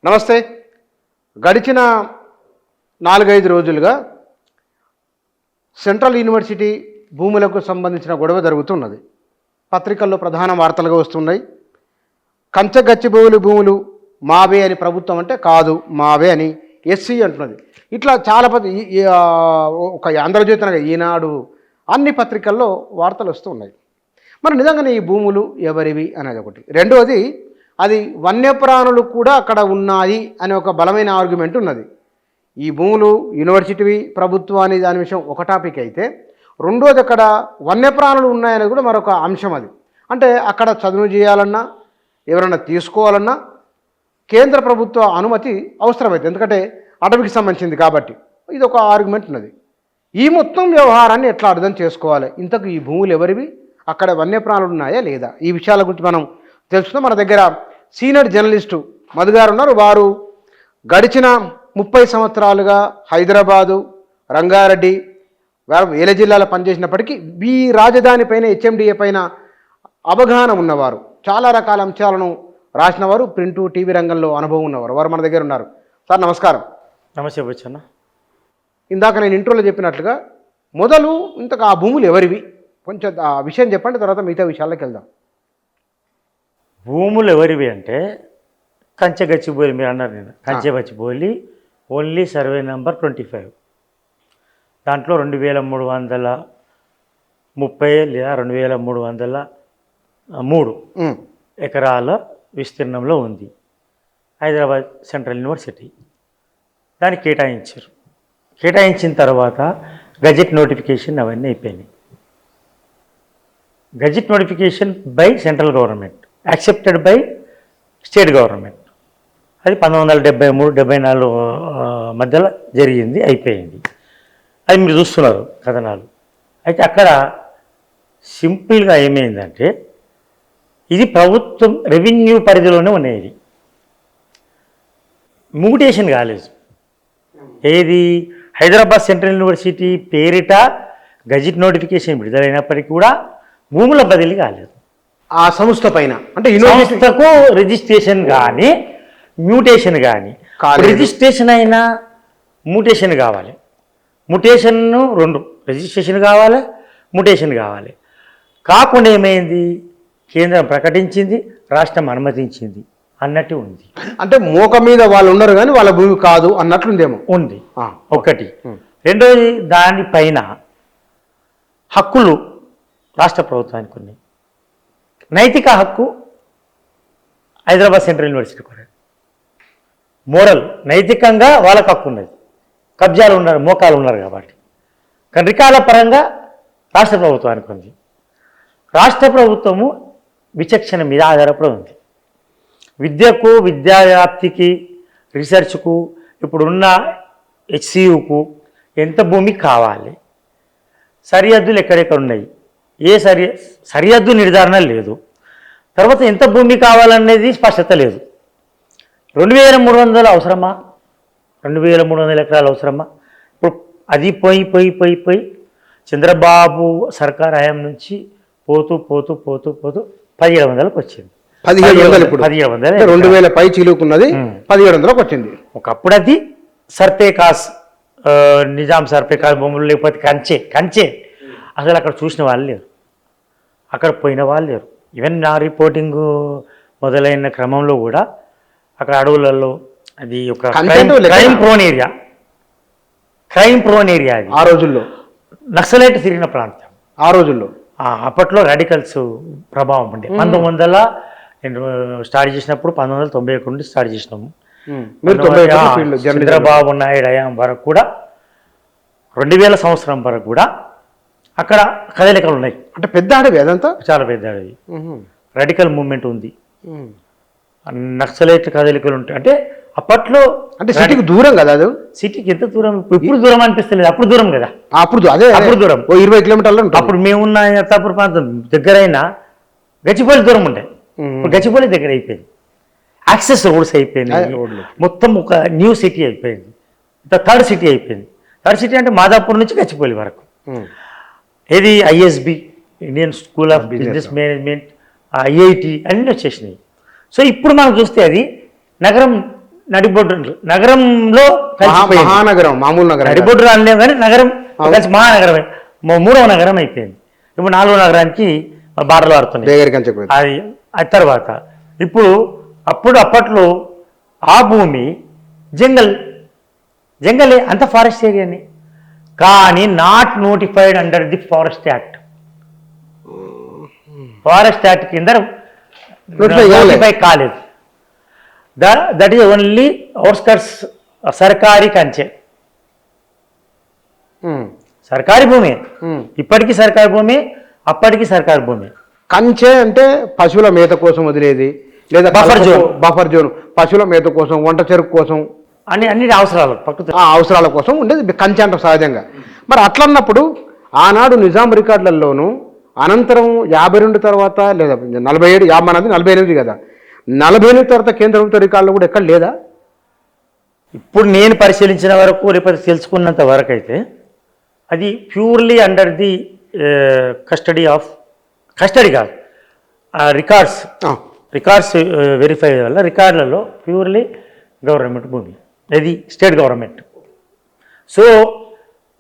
నమస్తే. గడిచిన 4-5 రోజులుగా సెంట్రల్ యూనివర్సిటీ భూములకు సంబంధించిన గొడవ జరుగుతున్నది. పత్రికల్లో ప్రధాన వార్తలుగా వస్తున్నాయి. కంచగచ్చిబౌలి భూములు మావే అని ప్రభుత్వం అంటే కాదు, మావే అని ఎస్సీ అంటున్నది. ఇట్లా చాలా ఒక ఆంధ్రజ్యోతి అనగా ఈనాడు అన్ని పత్రికల్లో వార్తలు వస్తున్నాయి. మరి నిజంగానే ఈ భూములు ఎవరివి అనేది ఒకటి. రెండవది, అది వన్యప్రాణులు కూడా అక్కడ ఉన్నాయి అనే ఒక బలమైన ఆర్గ్యుమెంట్ ఉన్నది. ఈ భూములు యూనివర్సిటీవి ప్రభుత్వాన్ని దాని విషయం ఒక టాపిక్ అయితే, రెండోది అక్కడ వన్యప్రాణులు ఉన్నాయని కూడా మరొక అంశం. అది అంటే అక్కడ చదువు చేయాలన్నా ఎవరైనా తీసుకోవాలన్నా కేంద్ర ప్రభుత్వ అనుమతి అవసరమైంది, ఎందుకంటే అటవీకి సంబంధించింది కాబట్టి. ఇది ఒక ఆర్గ్యుమెంట్ ఉన్నది. ఈ మొత్తం వ్యవహారాన్ని ఎట్లా అర్థం చేసుకోవాలి? ఇంతకు ఈ భూములు ఎవరివి, అక్కడ వన్యప్రాణులు ఉన్నాయా లేదా, ఈ విషయాల గురించి మనం తెలుసుకుందాం. మన దగ్గర సీనియర్ జర్నలిస్టు మధు గారు ఉన్నారు. వారు గడిచిన 30 సంవత్సరాలుగా హైదరాబాదు, రంగారెడ్డి, వేల జిల్లాలో పనిచేసినప్పటికీ ఈ రాజధాని పైన, హెచ్ఎండిఏ పైన అవగాహన ఉన్నవారు, చాలా రకాల అంశాలను రాసినవారు, ప్రింటు టీవీ రంగంలో అనుభవం ఉన్నవారు. వారు మన దగ్గర ఉన్నారు. సార్ నమస్కారం. నమస్తే బచ్చన్న. ఇందాక నేను ఇంట్రోలో చెప్పినట్లుగా మొదలు ఇంతకు ఆ భూములు ఎవరివి కొంచెం ఆ విషయం చెప్పండి, తర్వాత మిగతా విషయాల్లోకి వెళ్దాం. భూములు ఎవరివి అంటే కంచెగచ్చిబౌలి, మీరు అన్నారు నేను కంచెగచ్చిబౌలి ఓన్లీ సర్వే నెంబర్ 25. దాంట్లో 2330 లేదా 2303 ఎకరాల విస్తీర్ణంలో ఉంది. హైదరాబాద్ సెంట్రల్ యూనివర్సిటీ దానికి కేటాయించారు. కేటాయించిన తర్వాత గజెట్ నోటిఫికేషన్ అవన్నీ అయిపోయినాయి. Gazette notification by central government, accepted by state government. అది 1973-74 మధ్యలో జరిగింది, అయిపోయింది. అది మీరు చూస్తున్నారు కథనాలు. అయితే అక్కడ సింపుల్గా ఏమైందంటే, ఇది ప్రభుత్వం రెవెన్యూ పరిధిలోనే ఉన్నాయి. మ్యూటేషన్ కాలేదు. ఏది హైదరాబాద్ సెంట్రల్ యూనివర్సిటీ పేరిట గజెట్ నోటిఫికేషన్ విడుదలైనప్పటికీ కూడా భూముల బదిలీ కాలేదు. ఆ సంస్థ పైన అంటే సంస్థకు రిజిస్ట్రేషన్ కానీ మ్యూటేషన్ కానీ, రిజిస్ట్రేషన్ అయినా మ్యూటేషన్ కావాలి. మ్యూటేషన్ 2, రిజిస్ట్రేషన్ కావాలి, మ్యూటేషన్ కావాలి. కాకుండా ఏమైంది, కేంద్రం ప్రకటించింది, రాష్ట్రం అనుమతించింది అన్నట్టు ఉంది. అంటే మోక మీద వాళ్ళు ఉన్నారు కానీ వాళ్ళ భూమి కాదు అన్నట్లుందేమో ఉంది. ఒకటి. రెండోది, దానిపైన హక్కులు రాష్ట్ర ప్రభుత్వానికి ఉన్నాయి. నైతిక హక్కు హైదరాబాద్ సెంట్రల్ యూనివర్సిటీ కూడా. మోరల్, నైతికంగా వాళ్ళకు హక్కు ఉన్నది. కబ్జాలు ఉన్నారు, మోకాలు ఉన్నారు కాబట్టి. కానీ రికార్డుల పరంగా రాష్ట్ర ప్రభుత్వానికి ఉంది. రాష్ట్ర ప్రభుత్వము విచక్షణ మీద ఆధారపడి ఉంది. విద్యకు, విద్యావ్యాప్తికి, రీసెర్చ్కు, ఇప్పుడున్న హెచ్సియుకు ఎంత భూమి కావాలి, సరిహద్దులు ఎక్కడెక్కడ ఉన్నాయి, ఏ సరిహద్దు నిర్ధారణ లేదు. తర్వాత ఎంత భూమి కావాలనేది స్పష్టత లేదు. 2300 అవసరమా, 2300 ఎకరాలు అవసరమా? ఇప్పుడు అది పోయి చంద్రబాబు సర్కార్ హయాం నుంచి పోతూ 1700కు వచ్చింది. 1700 ఇప్పుడు 2000 పై చిలుకున్నది 1700కు వచ్చింది. ఒకప్పుడు అది సర్పేకాస్, నిజాం సర్పేకాస్ భూములు, లేకపోతే కంచె అసలు అక్కడ చూసిన వాళ్ళు లేరు, అక్కడ పోయిన వాళ్ళు లేరు. ఈవెన్ నా రిపోర్టింగ్ మొదలైన క్రమంలో కూడా అక్కడ అడవులలో అది ఒక క్రైమ్ ప్రోన్ ఏరియా అది. ఆ రోజుల్లో నక్సలైట్ తిరిగిన ప్రాంతం. ఆ రోజుల్లో అప్పట్లో రాడికల్స్ ప్రభావం ఉండే. 1900 నేను స్టార్ట్ చేసినప్పుడు 1991 నుండి స్టార్ట్ చేసినాము. చంద్రబాబు నాయుడు హయాం వరకు కూడా 2000 సంవత్సరం వరకు కూడా అక్కడ కదలికలు ఉన్నాయి. అంటే పెద్ద అడవి, అదంతా చాలా పెద్ద అడవి. రాడికల్ మూవ్మెంట్ ఉంది, నక్సలైట్ కదలికలు ఉంటాయి. అంటే అప్పట్లో అంటే సిటీకి దూరం కదా, అది సిటీకి ఎంత దూరం, ఇప్పుడు దూరం అనిపిస్తలేదు, అప్పుడు దూరం కదా. అప్పుడు దూరం 20 కిలోమీటర్లు. అప్పుడు మేమున్న అత్తాపూర్ ప్రాంతం దగ్గరైనా గచ్చిబౌలి దూరం ఉండే, ఇప్పుడు గచ్చిబౌలి దగ్గర అయిపోయింది. యాక్సెస్ రోడ్స్ అయిపోయినాయి, మొత్తం ఒక న్యూ సిటీ అయిపోయింది, థర్డ్ సిటీ అయిపోయింది. థర్డ్ సిటీ అంటే మాదాపూర్ నుంచి గచ్చిబౌలి వరకు. ఏది ISB, Indian school of business management, IIT అన్నీ వచ్చేసినాయి. సో ఇప్పుడు మనం చూస్తే అది నగరం నడిబొడ్డు నగరంలో కలిసిపోయింది. మహానగరం, మామూలు నగరం, నడిబొడ్డు అనలేము కానీ నగరం కలిసి మహానగరమే, మూడవ నగరం అయిపోయింది. ఇప్పుడు 4వ నగరానికి బాటలు పడుతున్నాయి. అది తర్వాత ఇప్పుడు అప్పట్లో ఆ భూమి జంగలే అంత ఫారెస్ట్ ఏరియాని, కానీ not notified under the forest act. Forest act కింద నోటిఫై కాలేదు. దట్ ఈస్ ఓన్లీ అవుట్స్కట్స్ సర్కారీ కంచె, సర్కారీ భూమి, ఇప్పటికీ సర్కారీ భూమి, అప్పటికి సర్కారీ భూమి. కంచె అంటే పశువుల మేత కోసం వదిలేది, లేదా బఫర్ జోన్ పశువుల మేత కోసం, వంట చెరుకు కోసం, అన్ని అవసరాలు అవసరాల కోసం ఉండేది కంచె అంటారు సహజంగా. మరి అట్లన్నప్పుడు ఆనాడు నిజాం రికార్డులలోనూ అనంతరం 52 తర్వాత లేదా 47 మనది 48 కదా, 48 తర్వాత కేంద్ర ప్రభుత్వ రికార్డులు కూడా ఎక్కడ లేదా? ఇప్పుడు నేను పరిశీలించిన వరకు, రేపు తెలుసుకున్నంత వరకు అయితే అది ప్యూర్లీ అండర్ ది కస్టడీ కాదు, రికార్డ్స్ వెరిఫై వల్ల రికార్డులలో ప్యూర్లీ గవర్నమెంట్ భూమి, ఇది స్టేట్ గవర్నమెంట్. సో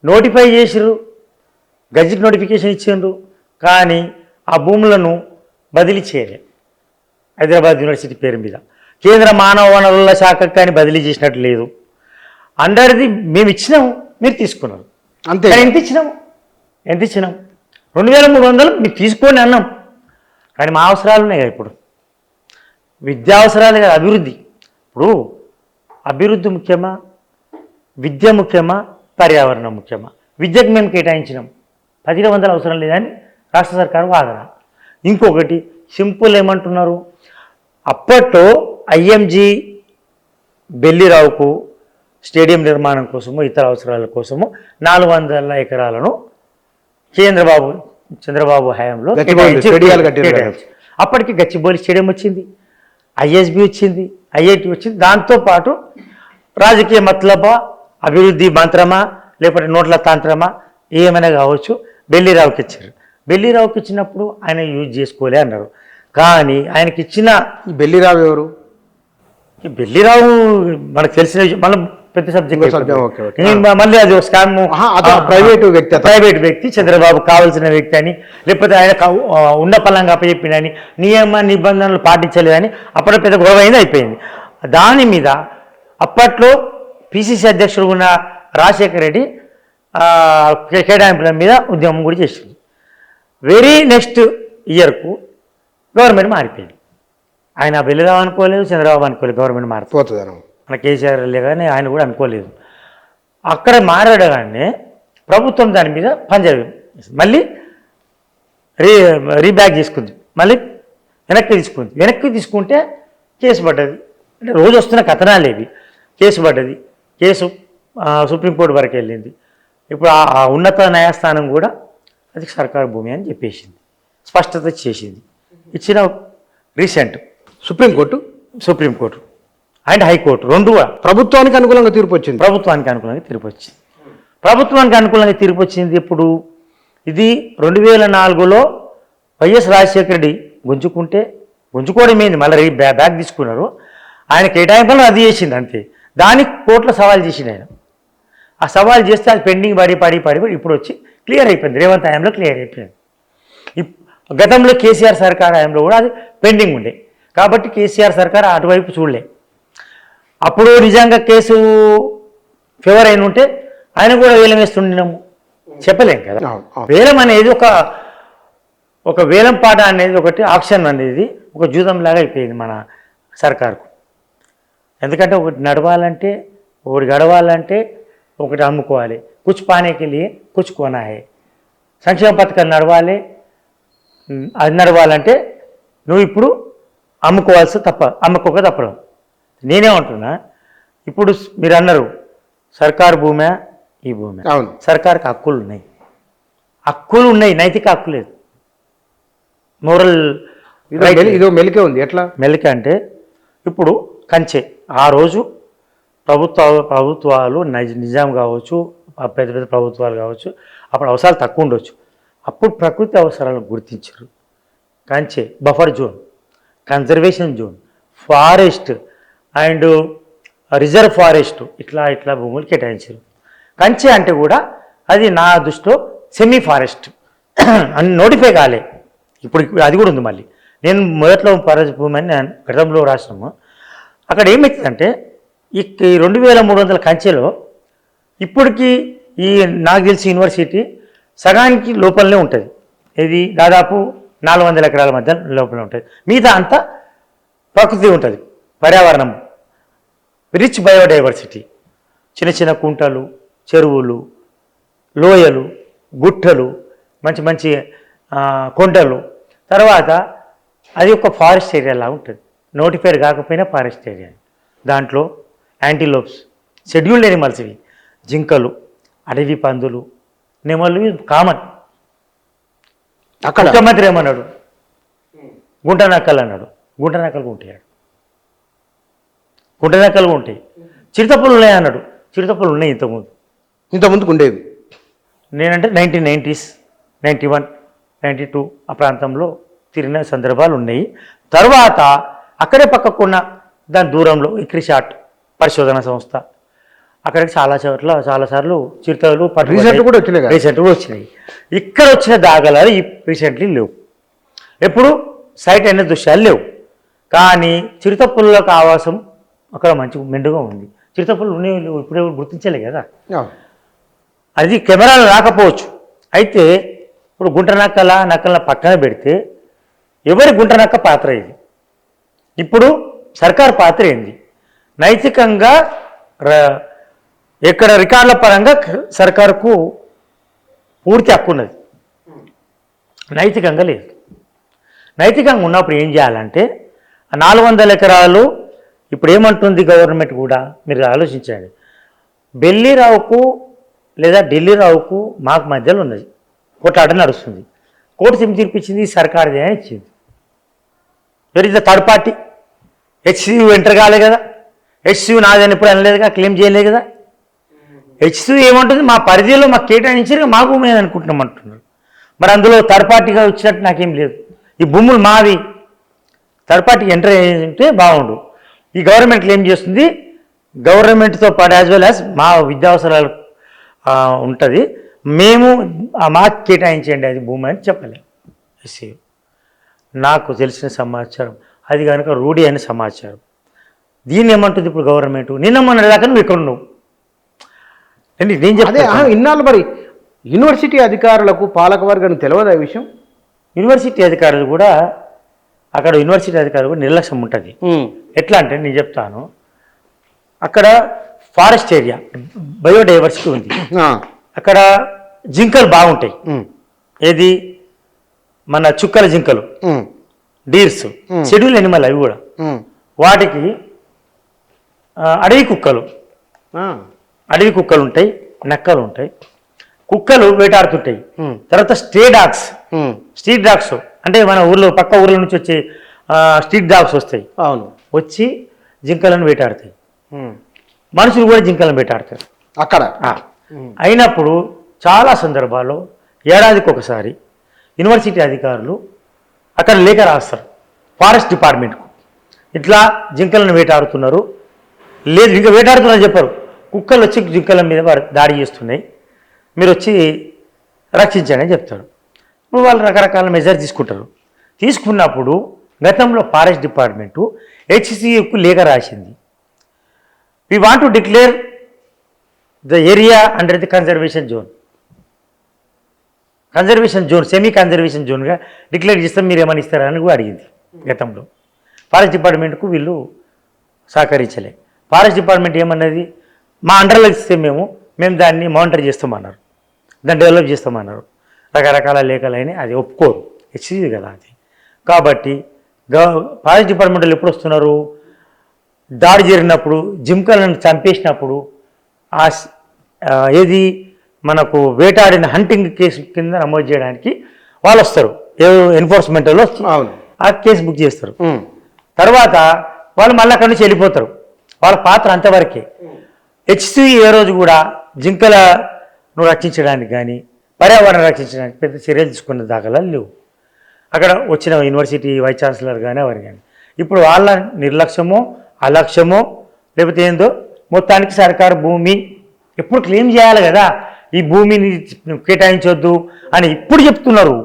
నోటిఫై చేసిర్రు, గజెట్ నోటిఫికేషన్ ఇచ్చిండ్రు, కానీ ఆ భూములను బదిలీ చేయలే. హైదరాబాద్ యూనివర్సిటీ పేరు మీద కేంద్ర మానవ వనరుల శాఖకు కానీ బదిలీ చేసినట్టు లేదు. అండర్ది మేము ఇచ్చినాము, మీరు తీసుకున్నారు అంతే. ఎంత ఇచ్చినాము 2300 మీరు తీసుకోండి అన్నాం, కానీ మా అవసరాలు ఉన్నాయి కదా. ఇప్పుడు విద్యా అవసరాలు కదా, అభివృద్ధి. ఇప్పుడు అభివృద్ధి ముఖ్యమా, విద్య ముఖ్యమా, పర్యావరణం ముఖ్యమా? విద్యకు మేము కేటాయించినాం, 1500 అవసరం లేదని రాష్ట్ర సర్కారు వాదన. ఇంకొకటి సింపుల్ ఏమంటున్నారు, అప్పట్లో ఐఎంజీ బెల్లిరావుకు స్టేడియం నిర్మాణం కోసము, ఇతర అవసరాల కోసము 400 ఎకరాలను చంద్రబాబు హయాంలో అప్పటికి గచ్చిబౌలి స్టేడియం వచ్చింది, ఐఎస్బి వచ్చింది, ఐఐటి వచ్చింది. దాంతోపాటు రాజకీయ మతలబా, అభివృద్ధి మంత్రమా, లేకపోతే నోట్ల తంత్రమా ఏమైనా కావచ్చు, బెల్లిరావుకి ఇచ్చారు. బెల్లిరావుకి ఇచ్చినప్పుడు ఆయన యూజ్ చేసుకోలే అన్నారు. కానీ ఆయనకి ఇచ్చిన బెల్లిరావు ఎవరు? బెల్లిరావు మనకు తెలిసిన విషయం, మనం పెద్ద సబ్జెక్ట్. మళ్ళీ అది స్కామ్, ప్రైవేట్ వ్యక్తి, చంద్రబాబు కావాల్సిన వ్యక్తి అని, లేకపోతే ఆయన ఉన్న పలంగా అప్పచెప్పిండని, నియమ నిబంధనలు పాటించలేదని అప్పట్లో పెద్ద గొడవ అయిపోయింది. దాని మీద అప్పట్లో పిసిసి అధ్యక్షుడు ఉన్న రాజశేఖర రెడ్డి కేటాయింపుల మీద ఉద్యమం కూడా చేసింది. వెరీ నెక్స్ట్ ఇయర్కు గవర్నమెంట్ మారిపోయింది. ఆయన బెల్లిరావు అనుకోలేదు, చంద్రబాబు అనుకోలేదు, గవర్నమెంట్ మారిపోతుంది మన కేసీఆర్ కానీ ఆయన కూడా అనుకోలేదు. అక్కడ మారడగానే ప్రభుత్వం దాని మీద పంజాబీ మళ్ళీ రీబ్యాక్ చేసుకుంది, మళ్ళీ వెనక్కి తీసుకుంటే కేసు పడ్డది. అంటే రోజు వస్తున్న కథనాలు ఇవి. కేసు పడ్డది, కేసు సుప్రీంకోర్టు వరకు వెళ్ళింది. ఇప్పుడు ఆ ఉన్నత న్యాయస్థానం కూడా అది సర్కారు భూమి అని చెప్పేసింది, స్పష్టత చేసింది. ఇచ్చిన రీసెంట్ సుప్రీంకోర్టు అండ్ హైకోర్టు రెండు ప్రభుత్వానికి అనుకూలంగా తీర్పు వచ్చింది. ప్రభుత్వానికి అనుకూలంగా తీర్పు వచ్చింది. ఇప్పుడు ఇది 2004లో వైఎస్ రాజశేఖర రెడ్డి గుంజుకోవడం ఏంది, మళ్ళీ బ్యాక్ తీసుకున్నారు. ఆయన కేటాయింపులను అది చేసింది అంతే. దానికి కోర్టులో సవాల్ చేసింది ఆయన. ఆ సవాల్ చేస్తే అది పెండింగ్ పడి ఇప్పుడు వచ్చి క్లియర్ అయిపోయింది. రేవంత్ హయాంలో క్లియర్ అయిపోయింది. గతంలో కేసీఆర్ సర్కార్ హయాంలో కూడా అది పెండింగ్ ఉండే, కాబట్టి కేసీఆర్ సర్కార్ అటువైపు చూడలే. అప్పుడు నిజంగా కేసు ఫేవర్ అయిన ఉంటే ఆయన కూడా వేలం వేస్తుండినాము, చెప్పలేం కదా. వేలం అనేది ఒక వేలం పాట అనేది, ఒకటి ఆక్షన్ అనేది ఒక జూదంలాగా అయిపోయింది మన సర్కారుకు. ఎందుకంటే ఒకటి నడవాలంటే, ఒకటి గడవాలంటే ఒకటి అమ్ముకోవాలి. కుచ్ పానేకి లియే కుచ్ కోనా హై. సంక్షేమ పథకాలు నడవాలి, అది నడవాలంటే నువ్వు ఇప్పుడు అమ్ముకోక తప్పదు. నేనేమంటున్నా, ఇప్పుడు మీరు అన్నారు సర్కారు భూమే ఈ భూమి, సర్కారుకి హక్కులు ఉన్నాయి, నైతిక హక్కు లేదు. మోరల్ ఇదో మెలికే ఉంది. ఎట్లా మెలిక అంటే ఇప్పుడు కంచె ఆ రోజు ప్రభుత్వాలు నిజాం కావచ్చు, పెద్ద పెద్ద ప్రభుత్వాలు కావచ్చు, అప్పుడు అవసరాలు తక్కువ ఉండొచ్చు. అప్పుడు ప్రకృతి అవసరాలను గుర్తించారు. కంచె, buffer zone, conservation zone, forest and reserve forest ఇట్లా ఇట్లా భూములు కేటాయించారు. కంచె అంటే కూడా అది నా దృష్టిలో సెమీ ఫారెస్ట్ అని నోటిఫై కాలే. ఇప్పుడు అది కూడా ఉంది. మళ్ళీ నేను మొదట్లో ఫారెస్ట్ భూమి అని నేను గతంలో రాసినాము. అక్కడ ఏమవుతుందంటే ఈ 2300 కంచెలో ఇప్పటికీ ఈ నాకు తెలిసి యూనివర్సిటీ సగానికి లోపలనే ఉంటుంది. ఇది దాదాపు 400 ఎకరాల మధ్య లోపల ఉంటుంది. మిగతా అంతా ప్రకృతి ఉంటుంది, పర్యావరణం, రిచ్ బయోడైవర్సిటీ, చిన్న చిన్న కుంటలు, చెరువులు, లోయలు, గుట్టలు, మంచి మంచి కొండలు. తర్వాత అది ఒక ఫారెస్ట్ ఏరియాలా ఉంటుంది. నోటిఫైడ్ కాకపోయినా ఫారెస్ట్ ఏరియా. దాంట్లో యాంటీలోప్స్, షెడ్యూల్డ్ ఎనిమల్స్, ఇవి జింకలు, అడవి పందులు, నెమలు కామన్. అక్కడ ముఖ్యమంత్రి ఏమన్నాడు? గుంట నక్కలు అన్నాడు. గుంట నక్కలు ఉంటాయి, గుంట నక్కలు ఉంటాయి. చిరుతపులు ఉన్నాయి అన్నాడు. చిరుతపులు ఉన్నాయి ఇంతకుముందుకు ఉండేవి. నేనంటే 1990s, 91, 92 ఆ ప్రాంతంలో తిరిగిన సందర్భాలు ఉన్నాయి. తర్వాత అక్కడే పక్కకున్న దాని దూరంలో ఇక్రిషాట్ పరిశోధన సంస్థ, అక్కడికి చాలాసార్లు చిరుతలు రీసెంట్ కూడా వచ్చినాయి. ఇక్కడ వచ్చిన దాఖలాలు రీసెంట్లీ లేవు. ఎప్పుడు సైట్ అనే దృశ్యాలు లేవు. కానీ చిరుతపుల్లకు ఆవాసం అక్కడ మంచి మెండుగా ఉంది. చిరుతపుల్లు ఉన్నాయి, ఇప్పుడే గుర్తించలే కదా. అది కెమెరాలు రాకపోవచ్చు. అయితే ఇప్పుడు గుంట నక్కల పక్కన పెడితే ఎవరి గుంట నక్క పాత్ర ఇది? ఇప్పుడు సర్కార్ పాత్ర ఏంది? నైతికంగా ఎక్కడ రికార్డుల పరంగా సర్కారుకు పూర్తి హక్కు ఉన్నది, నైతికంగా లేదు. నైతికంగా ఉన్నప్పుడు ఏం చేయాలంటే 400 ఎకరాలు ఇప్పుడు ఏమంటుంది గవర్నమెంట్ కూడా, మీరు ఆలోచించండి. బెల్లిరావుకు లేదా ఢిల్లీరావుకు మాకు మధ్యలో ఉన్నది, కొట్లాట నడుస్తుంది. కోర్టు ఏం తీర్పిచ్చింది? సర్కారుదే అని ఇచ్చింది. Where is the third party? HCU enter కాలే కదా. హెచ్సియు నాదని ఎప్పుడు అనలేదుగా, క్లెయిమ్ చేయలేదు కదా. హెచ్సియు ఏమంటుంది? మా పరిధిలో మాకు కేటాయించారు, మా భూమి అని అనుకుంటున్నాం అంటున్నారు. మరి అందులో థర్డ్ పార్టీగా వచ్చినట్టు నాకేం లేదు. ఈ భూములు మావి, థర్డ్ పార్టీకి ఎంటర్ అయ్యింటే బాగుండు. ఈ గవర్నమెంట్ క్లెయిమ్ చేస్తుంది, గవర్నమెంట్తో పాటు యాజ్ వెల్ యాజ్ మా విద్యావసరాలు ఉంటుంది, మేము మాకు కేటాయించండి అది భూమి అని చెప్పలేము. హెచ్సియు నాకు తెలిసిన సమాచారం అది కనుక రూఢి అయిన సమాచారం. దీన్ని ఏమంటుంది ఇప్పుడు గవర్నమెంట్? నిన్న మొన్న దాకా నువ్వు ఇక్కడ ఉన్నావు. నేను చెప్తే ఇన్నాళ్ళు మరి యూనివర్సిటీ అధికారులకు పాలకవర్గం తెలియదు ఈ విషయం. యూనివర్సిటీ అధికారులు కూడా అక్కడ యూనివర్సిటీ అధికారులు కూడా నిర్లక్ష్యం ఉంటుంది. ఎట్లా అంటే నేను చెప్తాను, అక్కడ ఫారెస్ట్ ఏరియా, బయోడైవర్సిటీ ఉంది. అక్కడ జింకలు బాగుంటాయి. ఏది మన చుక్కల జింకలు, డీర్స్, షెడ్యూల్ ఎనిమల్ అవి కూడా. వాటికి అడవి కుక్కలు ఉంటాయి, నక్కలు ఉంటాయి. కుక్కలు వేటాడుతుంటాయి. తర్వాత స్ట్రీట్ డాగ్స్ అంటే మన ఊర్లో పక్క ఊర్ల నుంచి వచ్చే స్ట్రీట్ డాగ్స్ వస్తాయి. అవును, వచ్చి జింకలను వేటాడతాయి. మనుషులు కూడా జింకలను వేటాడతారు అక్కడ. అయినప్పుడు చాలా సందర్భాల్లో ఏడాదికి ఒకసారి యూనివర్సిటీ అధికారులు అక్కడ లేఖ రాస్తారు ఫారెస్ట్ డిపార్ట్మెంట్కు, ఇట్లా జింకలను వేటాడుతున్నారు. లేదు ఇంకా వేటాడుతున్నారు చెప్పరు, కుక్కలు వచ్చి జింకల మీద దాడి చేస్తున్నాయి, మీరు వచ్చి రక్షించండి అని చెప్తారు. ఇప్పుడు వాళ్ళు రకరకాల మెజర్ తీసుకున్నప్పుడు గతంలో ఫారెస్ట్ డిపార్ట్మెంటు హెచ్సియుకు లేఖ రాసింది. We want to declare the area under the conservation zone, semi conservation జోన్గా డిక్లేర్ చేస్తాం, మీరు ఏమైనా ఇస్తారా అని కూడా అడిగింది గతంలో. ఫారెస్ట్ డిపార్ట్మెంట్కు వీళ్ళు సహకరించలే. ఫారెస్ట్ డిపార్ట్మెంట్ ఏమన్నది, మా అండర్లో ఇస్తే మేము దాన్ని మానిటర్ చేస్తామన్నారు, దాన్ని డెవలప్ చేస్తామన్నారు. రకరకాల లేఖలైనా అది ఒప్పుకోరు, హెచ్సియు కదా అది. కాబట్టి ఫారెస్ట్ డిపార్ట్మెంట్లో ఎప్పుడు వస్తున్నారు, దాడి జరిగినప్పుడు, జింకలను చంపేసినప్పుడు, ఏది మనకు వేటాడిన హంటింగ్ కేసు కింద నమోదు చేయడానికి వాళ్ళు వస్తారు, ఎన్ఫోర్స్మెంట్లో ఆ కేసు బుక్ చేస్తారు. తర్వాత వాళ్ళు మళ్ళీ అక్కడి నుంచి వెళ్ళిపోతారు, వాళ్ళ పాత్ర అంతవరకే. హెచ్సియు ఏ రోజు కూడా జింకలను రక్షించడానికి కానీ పర్యావరణం రక్షించడానికి పెద్ద చర్యలు తీసుకున్న దాఖలాలు లేవు. అక్కడ వచ్చిన యూనివర్సిటీ వైస్ ఛాన్సలర్ కానీ ఎవరు కానీ ఇప్పుడు వాళ్ళ నిర్లక్ష్యమో అలక్ష్యమో లేకపోతే ఏందో మొత్తానికి సర్కారు భూమి ఎప్పుడు క్లెయిమ్ చేయాలి కదా, ఈ భూమిని కేటాయించొద్దు అని ఇప్పుడు చెప్తున్నారు.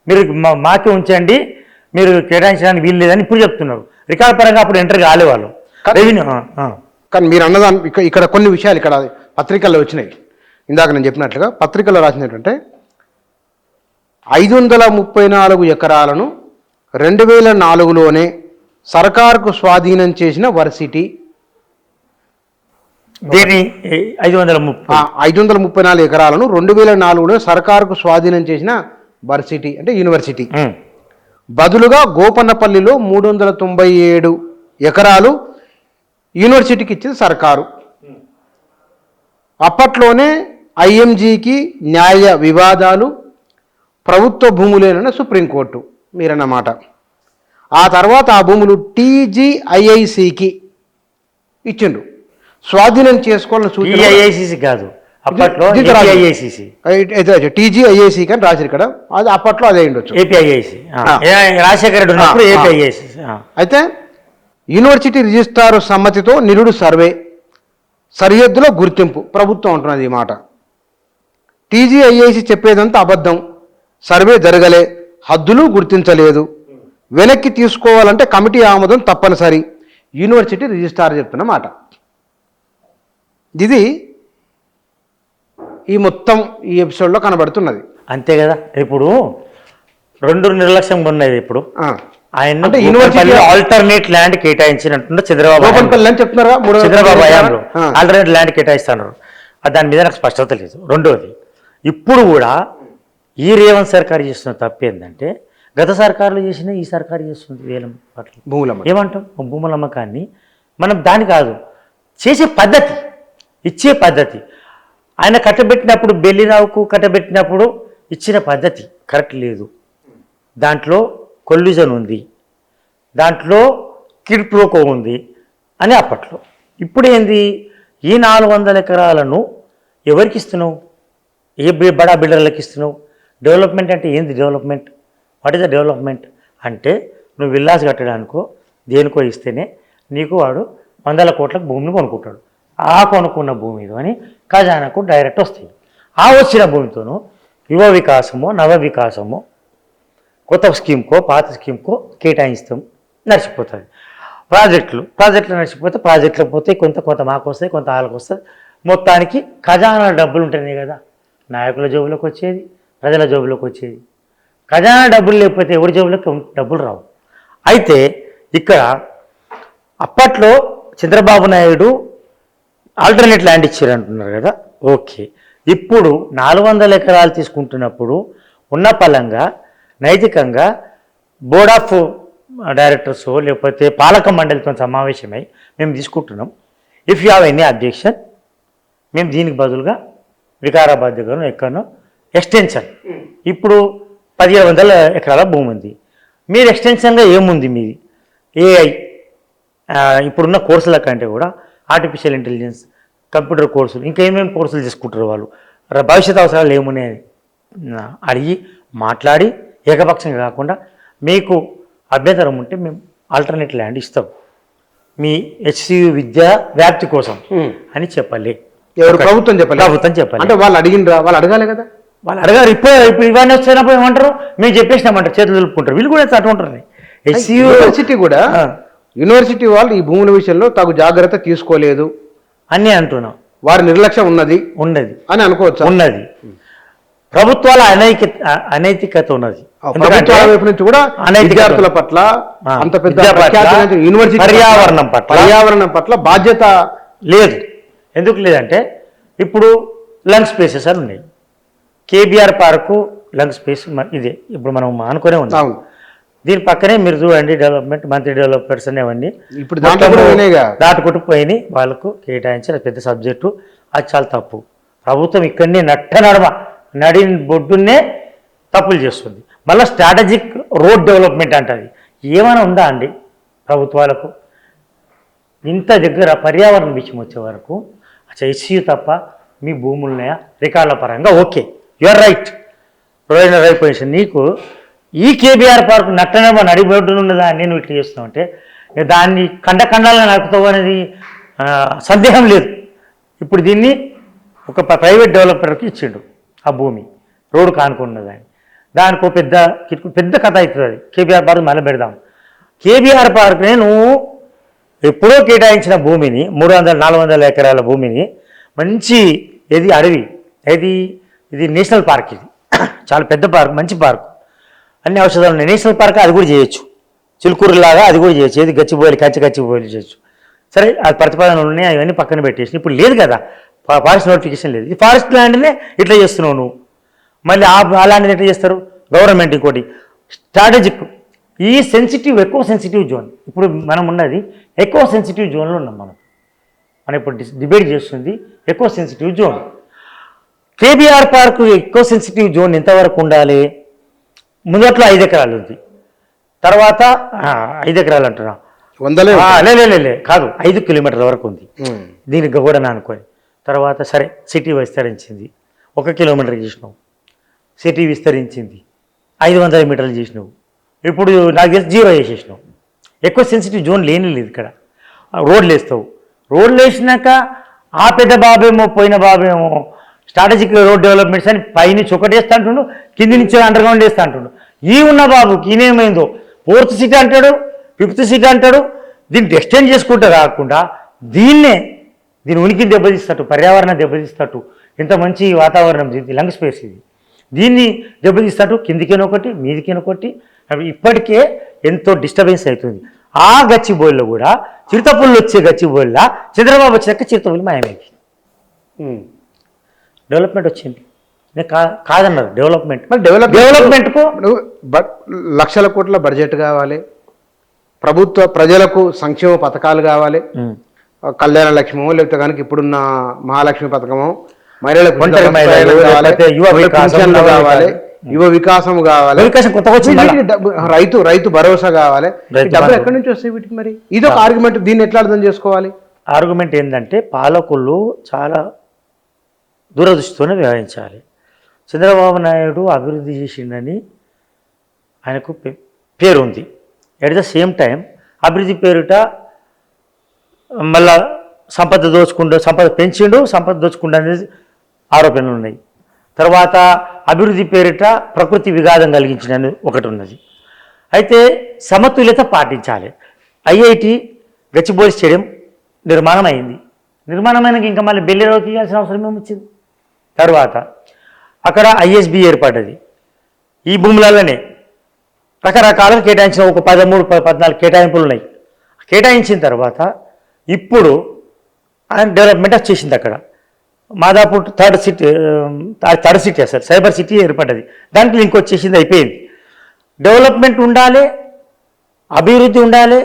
మీరు మాకే ఉంచండి, మీరు కేటాయించడానికి వీలు లేదని ఇప్పుడు చెప్తున్నారు. రికార్డ్ పరంగా అప్పుడు ఎంటర్ కాలే వాళ్ళు రెవెన్యూ. కానీ మీరు అన్నదాని ఇక్కడ కొన్ని విషయాలు ఇక్కడ పత్రికల్లో వచ్చినాయి. ఇందాక నేను చెప్పినట్లుగా పత్రికల్లో రాసినటువంటి 534 ఎకరాలను 2004లోనే సర్కారుకు స్వాధీనం చేసిన వర్సిటీ. దీని 534 ఎకరాలను 2004లో సర్కారుకు స్వాధీనం చేసిన వర్సిటీ అంటే యూనివర్సిటీ. బదులుగా గోపన్నపల్లిలో 397 ఎకరాలు యూనివర్సిటీకి ఇచ్చింది సర్కారు. అప్పట్లోనే ఐఎంజీకి న్యాయ వివాదాలు, ప్రభుత్వ భూములేనన్న సుప్రీంకోర్టు మీరన్నమాట. ఆ తర్వాత ఆ భూములు టీజీఐఐసికి ఇచ్చిండ్రు. స్వాధీనం చేసుకోవాలని సూచన కాదు, అప్పట్లో టీజీఐఐసి అని రాశారు ఇక్కడ. అది అప్పట్లో అదే ఉండొచ్చు, ఏపీఐఐసి రాజశేఖర రెడ్డి ఉన్నప్పుడు ఏపీఐఐసి. అయితే యూనివర్సిటీ రిజిస్ట్రార్ సమ్మతితో నిరుడు సర్వే, సరిహద్దులో గుర్తింపు ప్రభుత్వం అంటున్నది ఈ మాట. టీజీఐఐసి చెప్పేదంతా అబద్ధం, సర్వే జరగలే, హద్దులు గుర్తించలేదు, వెనక్కి తీసుకోవాలంటే కమిటీ ఆమోదం తప్పనిసరి, యూనివర్సిటీ రిజిస్ట్రార్ చెప్తున్న మాట. ఇది ఈ మొత్తం ఈ ఎపిసోడ్లో కనబడుతున్నది. అంతే కదా. ఇప్పుడు 2 నిర్లక్ష్యంగా ఉన్నాయి. ఇప్పుడు ఆయన అంటే యూనివర్సిటీ ఆల్టర్నేట్ ల్యాండ్ కేటాయించినట్టు చంద్రబాబు అని చెప్తున్నారా? చంద్రబాబు హయాంలో ఆల్టర్నేట్ ల్యాండ్ కేటాయిస్తున్నారు. దాని మీద నాకు స్పష్టత లేదు. రెండోది, ఇప్పుడు కూడా ఈ రేవంత్ సర్కారు చేస్తున్న తప్పు ఏంటంటే గత సర్కారులు చేసిన ఈ సర్కారు చేస్తుంది వేలం పట్ల భూములమ్మ. ఏమంటాం? భూముల అమ్మకాన్ని మనం దాని కాదు చేసే పద్ధతి, ఇచ్చే పద్ధతి. ఆయన కట్టబెట్టినప్పుడు బెల్లిరావుకు కట్టబెట్టినప్పుడు ఇచ్చిన పద్ధతి కరెక్ట్ లేదు. దాంట్లో కొల్యూజన్ ఉంది, దాంట్లో కిడ్ ప్రోకో ఉంది అని అప్పట్లో. ఇప్పుడు ఏంది, ఈ 400 ఎకరాలను ఎవరికి ఇస్తున్నావు? ఏ బడా బిల్డర్లకు ఇస్తున్నావు? డెవలప్మెంట్ అంటే ఏంది? Development what is the development అంటే నువ్వు విల్లాస్ కట్టడానికో దేనికో ఇస్తేనే నీకు వాడు 100 కోట్లకు భూమిని కొనుక్కుంటాడు. ఆ కొనుక్కున్న భూమి అని ఖజానాకు డైరెక్ట్ వస్తాయి. ఆ వచ్చిన భూమితోనూ యువ వికాసమో నవ వికాసమో కొత్త స్కీమ్కో పాత స్కీమ్కో కేటాయిస్తాం, నడిచిపోతుంది. ప్రాజెక్టులు నడిచిపోతే ప్రాజెక్టులకు పోతే కొంత మాకు వస్తాయి, కొంత వాళ్ళకు వస్తుంది. మొత్తానికి ఖజానా డబ్బులు ఉంటేనే కదా నాయకుల జోబులోకి వచ్చేది, ప్రజల జోబులోకి వచ్చేది. ఖజానా డబ్బులు లేకపోతే ఎవరి జోబులోకి డబ్బులు రావు. అయితే ఇక్కడ అప్పట్లో చంద్రబాబు నాయుడు ఆల్టర్నేట్ ల్యాండ్ ఇచ్చారు అంటున్నారు కదా, ఓకే. ఇప్పుడు 400 ఎకరాలు తీసుకుంటున్నప్పుడు ఉన్న పలంగా నైతికంగా బోర్డ్ ఆఫ్ డైరెక్టర్స్ లేకపోతే పాలక మండలితో సమావేశమై మేము తీసుకుంటున్నాం. If you have any objection, మేము దీనికి బదులుగా వికారాబాద్ దగ్గర ఎక్కడనో ఎక్స్టెన్షన్, ఇప్పుడు 1700 ఎకరాల భూమి ఉంది, మీరు ఎక్స్టెన్షన్గా ఏముంది మీది? ఏఐ ఇప్పుడున్న కోర్సుల కంటే కూడా ఆర్టిఫిషియల్ ఇంటెలిజెన్స్, కంప్యూటర్ కోర్సులు, ఇంకా ఏమేమి కోర్సులు తీసుకుంటారు వాళ్ళు, భవిష్యత్ అవసరాలు ఏమున్నాయని అడిగి మాట్లాడి ఏకపక్షంగా కాకుండా మీకు అభ్యంతరం ఉంటే మేము ఆల్టర్నేట్ ల్యాండ్ ఇస్తాం మీ హెచ్సియు విద్యా వ్యాప్తి కోసం అని చెప్పాలి. ఎవరు? ప్రభుత్వం చెప్పాలి. ప్రభుత్వం చెప్పాలి. అంటే వాళ్ళు అడిగినరా? వాళ్ళు అడగాలి కదా. వాళ్ళు అడగారు. ఇప్పుడు ఇవన్నీ వచ్చినప్పుడు ఏమంటారు? మేము చెప్పేసినామంటారు, చేతులు దులుపుకుంటారు. వీళ్ళు కూడా అటు ఉంటారు. హెచ్సియు యూనివర్సిటీ కూడా యూనివర్సిటీ వాళ్ళు ఈ భూముల విషయంలో తగు జాగ్రత్త తీసుకోలేదు అని అంటున్నాం. వారి నిర్లక్ష్యం ఉన్నది అని అనుకోవచ్చు. ఉన్నది. ప్రభుత్వాల అనైతికత ఉన్నది. ప్రభుత్వాల వైపు నుంచి కూడా విద్యార్థుల పట్ల, అంత పెద్ద యూనివర్సిటీ పర్యావరణం పట్ల బాధ్యత లేదు. ఎందుకు లేదంటే ఇప్పుడు లంగ్ స్పేసెస్ అని ఉన్నాయి. కేబీఆర్ పార్కు లంగ్ స్పేస్ ఇదే ఇప్పుడు మనం అనుకునే ఉన్నాం. దీని పక్కనే మీరు చూడండి డెవలప్మెంట్, మంత్రి డెవలప్మెంట్స్ అనేవన్నీ ఇప్పుడు దాటుకుంటూ పోయినాయి. వాళ్ళకు కేటాయించిన పెద్ద సబ్జెక్టు. అది చాలా తప్పు. ప్రభుత్వం ఇక్కడనే నడి బొడ్డునే తప్పులు చేస్తుంది. మళ్ళీ స్ట్రాటజిక్ రోడ్ డెవలప్మెంట్ అంటది. ఏమైనా ఉందా అండి ప్రభుత్వాలకు? ఇంత దగ్గర పర్యావరణ విషయం వచ్చే వరకు హెచ్సియు తప్ప మీ భూములున్నాయా రికార్డుల పరంగా? Okay, your right, provider right position. నీకు ఈ కేబీఆర్ పార్క్ నడిబొడ్డున ఉన్నదా నేను ఇట్లా చేస్తున్నావు అంటే దాన్ని ఖండాలుగా నడుపుతావు అనేది సందేహం లేదు. ఇప్పుడు దీన్ని ఒక ప్రైవేట్ డెవలపర్కి ఇచ్చిండు ఆ భూమి, రోడ్డు కానుకున్నదని. దానికి పెద్ద కథ అవుతుంది. అది కేబీఆర్ పార్క్ మళ్ళీ పెడదాం. కేబీఆర్ పార్క్ని నువ్వు ఎప్పుడో కేటాయించిన భూమిని 300-400 ఎకరాల భూమిని మంచి అడవి ఇది నేషనల్ పార్క్. ఇది చాలా పెద్ద పార్క్, మంచి పార్క్, అన్ని ఔషధాలు ఉన్నాయి. నేషనల్ పార్క్ అది కూడా చేయొచ్చు, చిలుకూరులాగా అది కూడా చేయొచ్చు. ఏది గచ్చిబోలి గచ్చిబోలి చేయొచ్చు. సరే, అది ప్రతిపాదనలు ఉన్నాయి, అవన్నీ పక్కన పెట్టేసి ఇప్పుడు లేదు కదా, ఫారెస్ట్ నోటిఫికేషన్ లేదు. ఈ ఫారెస్ట్ ల్యాండ్నే ఇట్లా చేస్తున్నావు నువ్వు. మళ్ళీ ఆ ల్యాండ్ని ఎట్లా చేస్తారు గవర్నమెంట్? ఇంకోటి స్ట్రాటజిక్, ఈ ఎక్కువ సెన్సిటివ్ జోన్. ఇప్పుడు మనం ఉన్నది ఎక్కువ సెన్సిటివ్ జోన్లో ఉన్నాం. మనం ఇప్పుడు డిబేట్ చేస్తుంది ఎక్కువ సెన్సిటివ్ జోన్. కేబీఆర్ పార్క్ ఎక్కువ సెన్సిటివ్ జోన్ ఎంతవరకు ఉండాలి? ముందట్లో 5 ఎకరాలు ఉంది, తర్వాత 5 ఎకరాలు అంటున్నా, కాదు 5 కిలోమీటర్ల వరకు ఉంది దీనికి కూడా అనుకోని. తర్వాత సరే సిటీ విస్తరించింది, 1 కిలోమీటర్ చేసినావు. సిటీ విస్తరించింది, 500 మీటర్లు చేసినావు. ఇప్పుడు నాకు తెలిసి 0 చేసేసినావు. ఎక్కువ సెన్సిటివ్ జోన్ లేదు ఇక్కడ. రోడ్లు వేస్తావు, రోడ్లు వేసినాక ఆ పెద్ద బాబేమో పోయిన బాబేమో స్ట్రాటజిక్ రోడ్ డెవలప్మెంట్స్ అని పైనుంచి ఒకటి వేస్తా అంటుండు, కింది నుంచి అండర్గ్రౌండ్ వేస్తా అంటుండు. ఈ ఉన్న బాబుకి ఈయనేమైందో 4th సిటీ అంటాడు, 5th సిటీ అంటాడు. దీన్ని ఎక్స్టెండ్ చేసుకుంటూ కాకుండా దీని ఉనికి దెబ్బతీస్తట్టు, పర్యావరణం దెబ్బతీస్తట్టు, ఇంత మంచి వాతావరణం, లంగ్ స్పేస్ ఇది, దీన్ని దెబ్బతీస్తట్టు కిందికేనొకటి మీదికేనొకటి. అవి ఇప్పటికే ఎంతో డిస్టర్బెన్స్ అవుతుంది. ఆ గచ్చిబోలిలో కూడా చిరుతపుల్లు వచ్చే గచ్చిబోలిలా చంద్రబాబు వచ్చాక చిరుతపుల్లి మాయమైంది. డెవలప్మెంట్ వచ్చింది, కాదన్నారు డెవలప్మెంట్. డెవలప్మెంట్కు లక్షల కోట్ల బడ్జెట్ కావాలి, ప్రజలకు సంక్షేమ పథకాలు కావాలి, కళ్యాణ లక్ష్మో లేకపోతే కనుక ఇప్పుడున్న మహాలక్ష్మి పథకమో, మహిళలకు కావాలి, యువ వికాసం కావాలి, రైతు భరోసా కావాలి. డబ్బులు ఎక్కడి నుంచి వస్తాయి వీటికి? మరి ఇది ఒక ఆర్గ్యుమెంట్. దీన్ని ఎట్లా అర్థం చేసుకోవాలి? ఆర్గ్యుమెంట్ ఏంటంటే పాలకులు చాలా దూరదృష్టితోనే వ్యవహరించాలి. చంద్రబాబు నాయుడు అభివృద్ధి చేసిండని ఆయనకు పేరు ఉంది. ఎట్ ద సేమ్ టైం అభివృద్ధి పేరుట మళ్ళా సంపద పెంచిండు, సంపద దోచుకుంటూ అనేది ఆరోపణలు ఉన్నాయి. తర్వాత అభివృద్ధి పేరిట ప్రకృతి విఘాతం కలిగించిన ఒకటి ఉన్నది. అయితే సమతుల్యత పాటించాలి. ఐఐటి గచ్చిబౌలి స్టేడియం నిర్మాణం అయింది. నిర్మాణమైనకి ఇంకా మళ్ళీ బెల్లిరావుకి ఇవ్వాల్సిన అవసరం ఏమొచ్చింది? తర్వాత అక్కడ ఐఎస్బి ఏర్పడ్డది. ఈ భూములలోనే రకరకాలుగా కేటాయించిన ఒక 13-14 కేటాయింపులు ఉన్నాయి. కేటాయించిన తర్వాత ఇప్పుడు ఆయన డెవలప్మెంట్ వచ్చేసింది. అక్కడ Madhapur third city sir cyber city ఏర్పడ్డది. దానికి లింక్ వచ్చేసింది, అయిపోయింది. డెవలప్మెంట్ ఉండాలి, అభివృద్ధి ఉండాలి,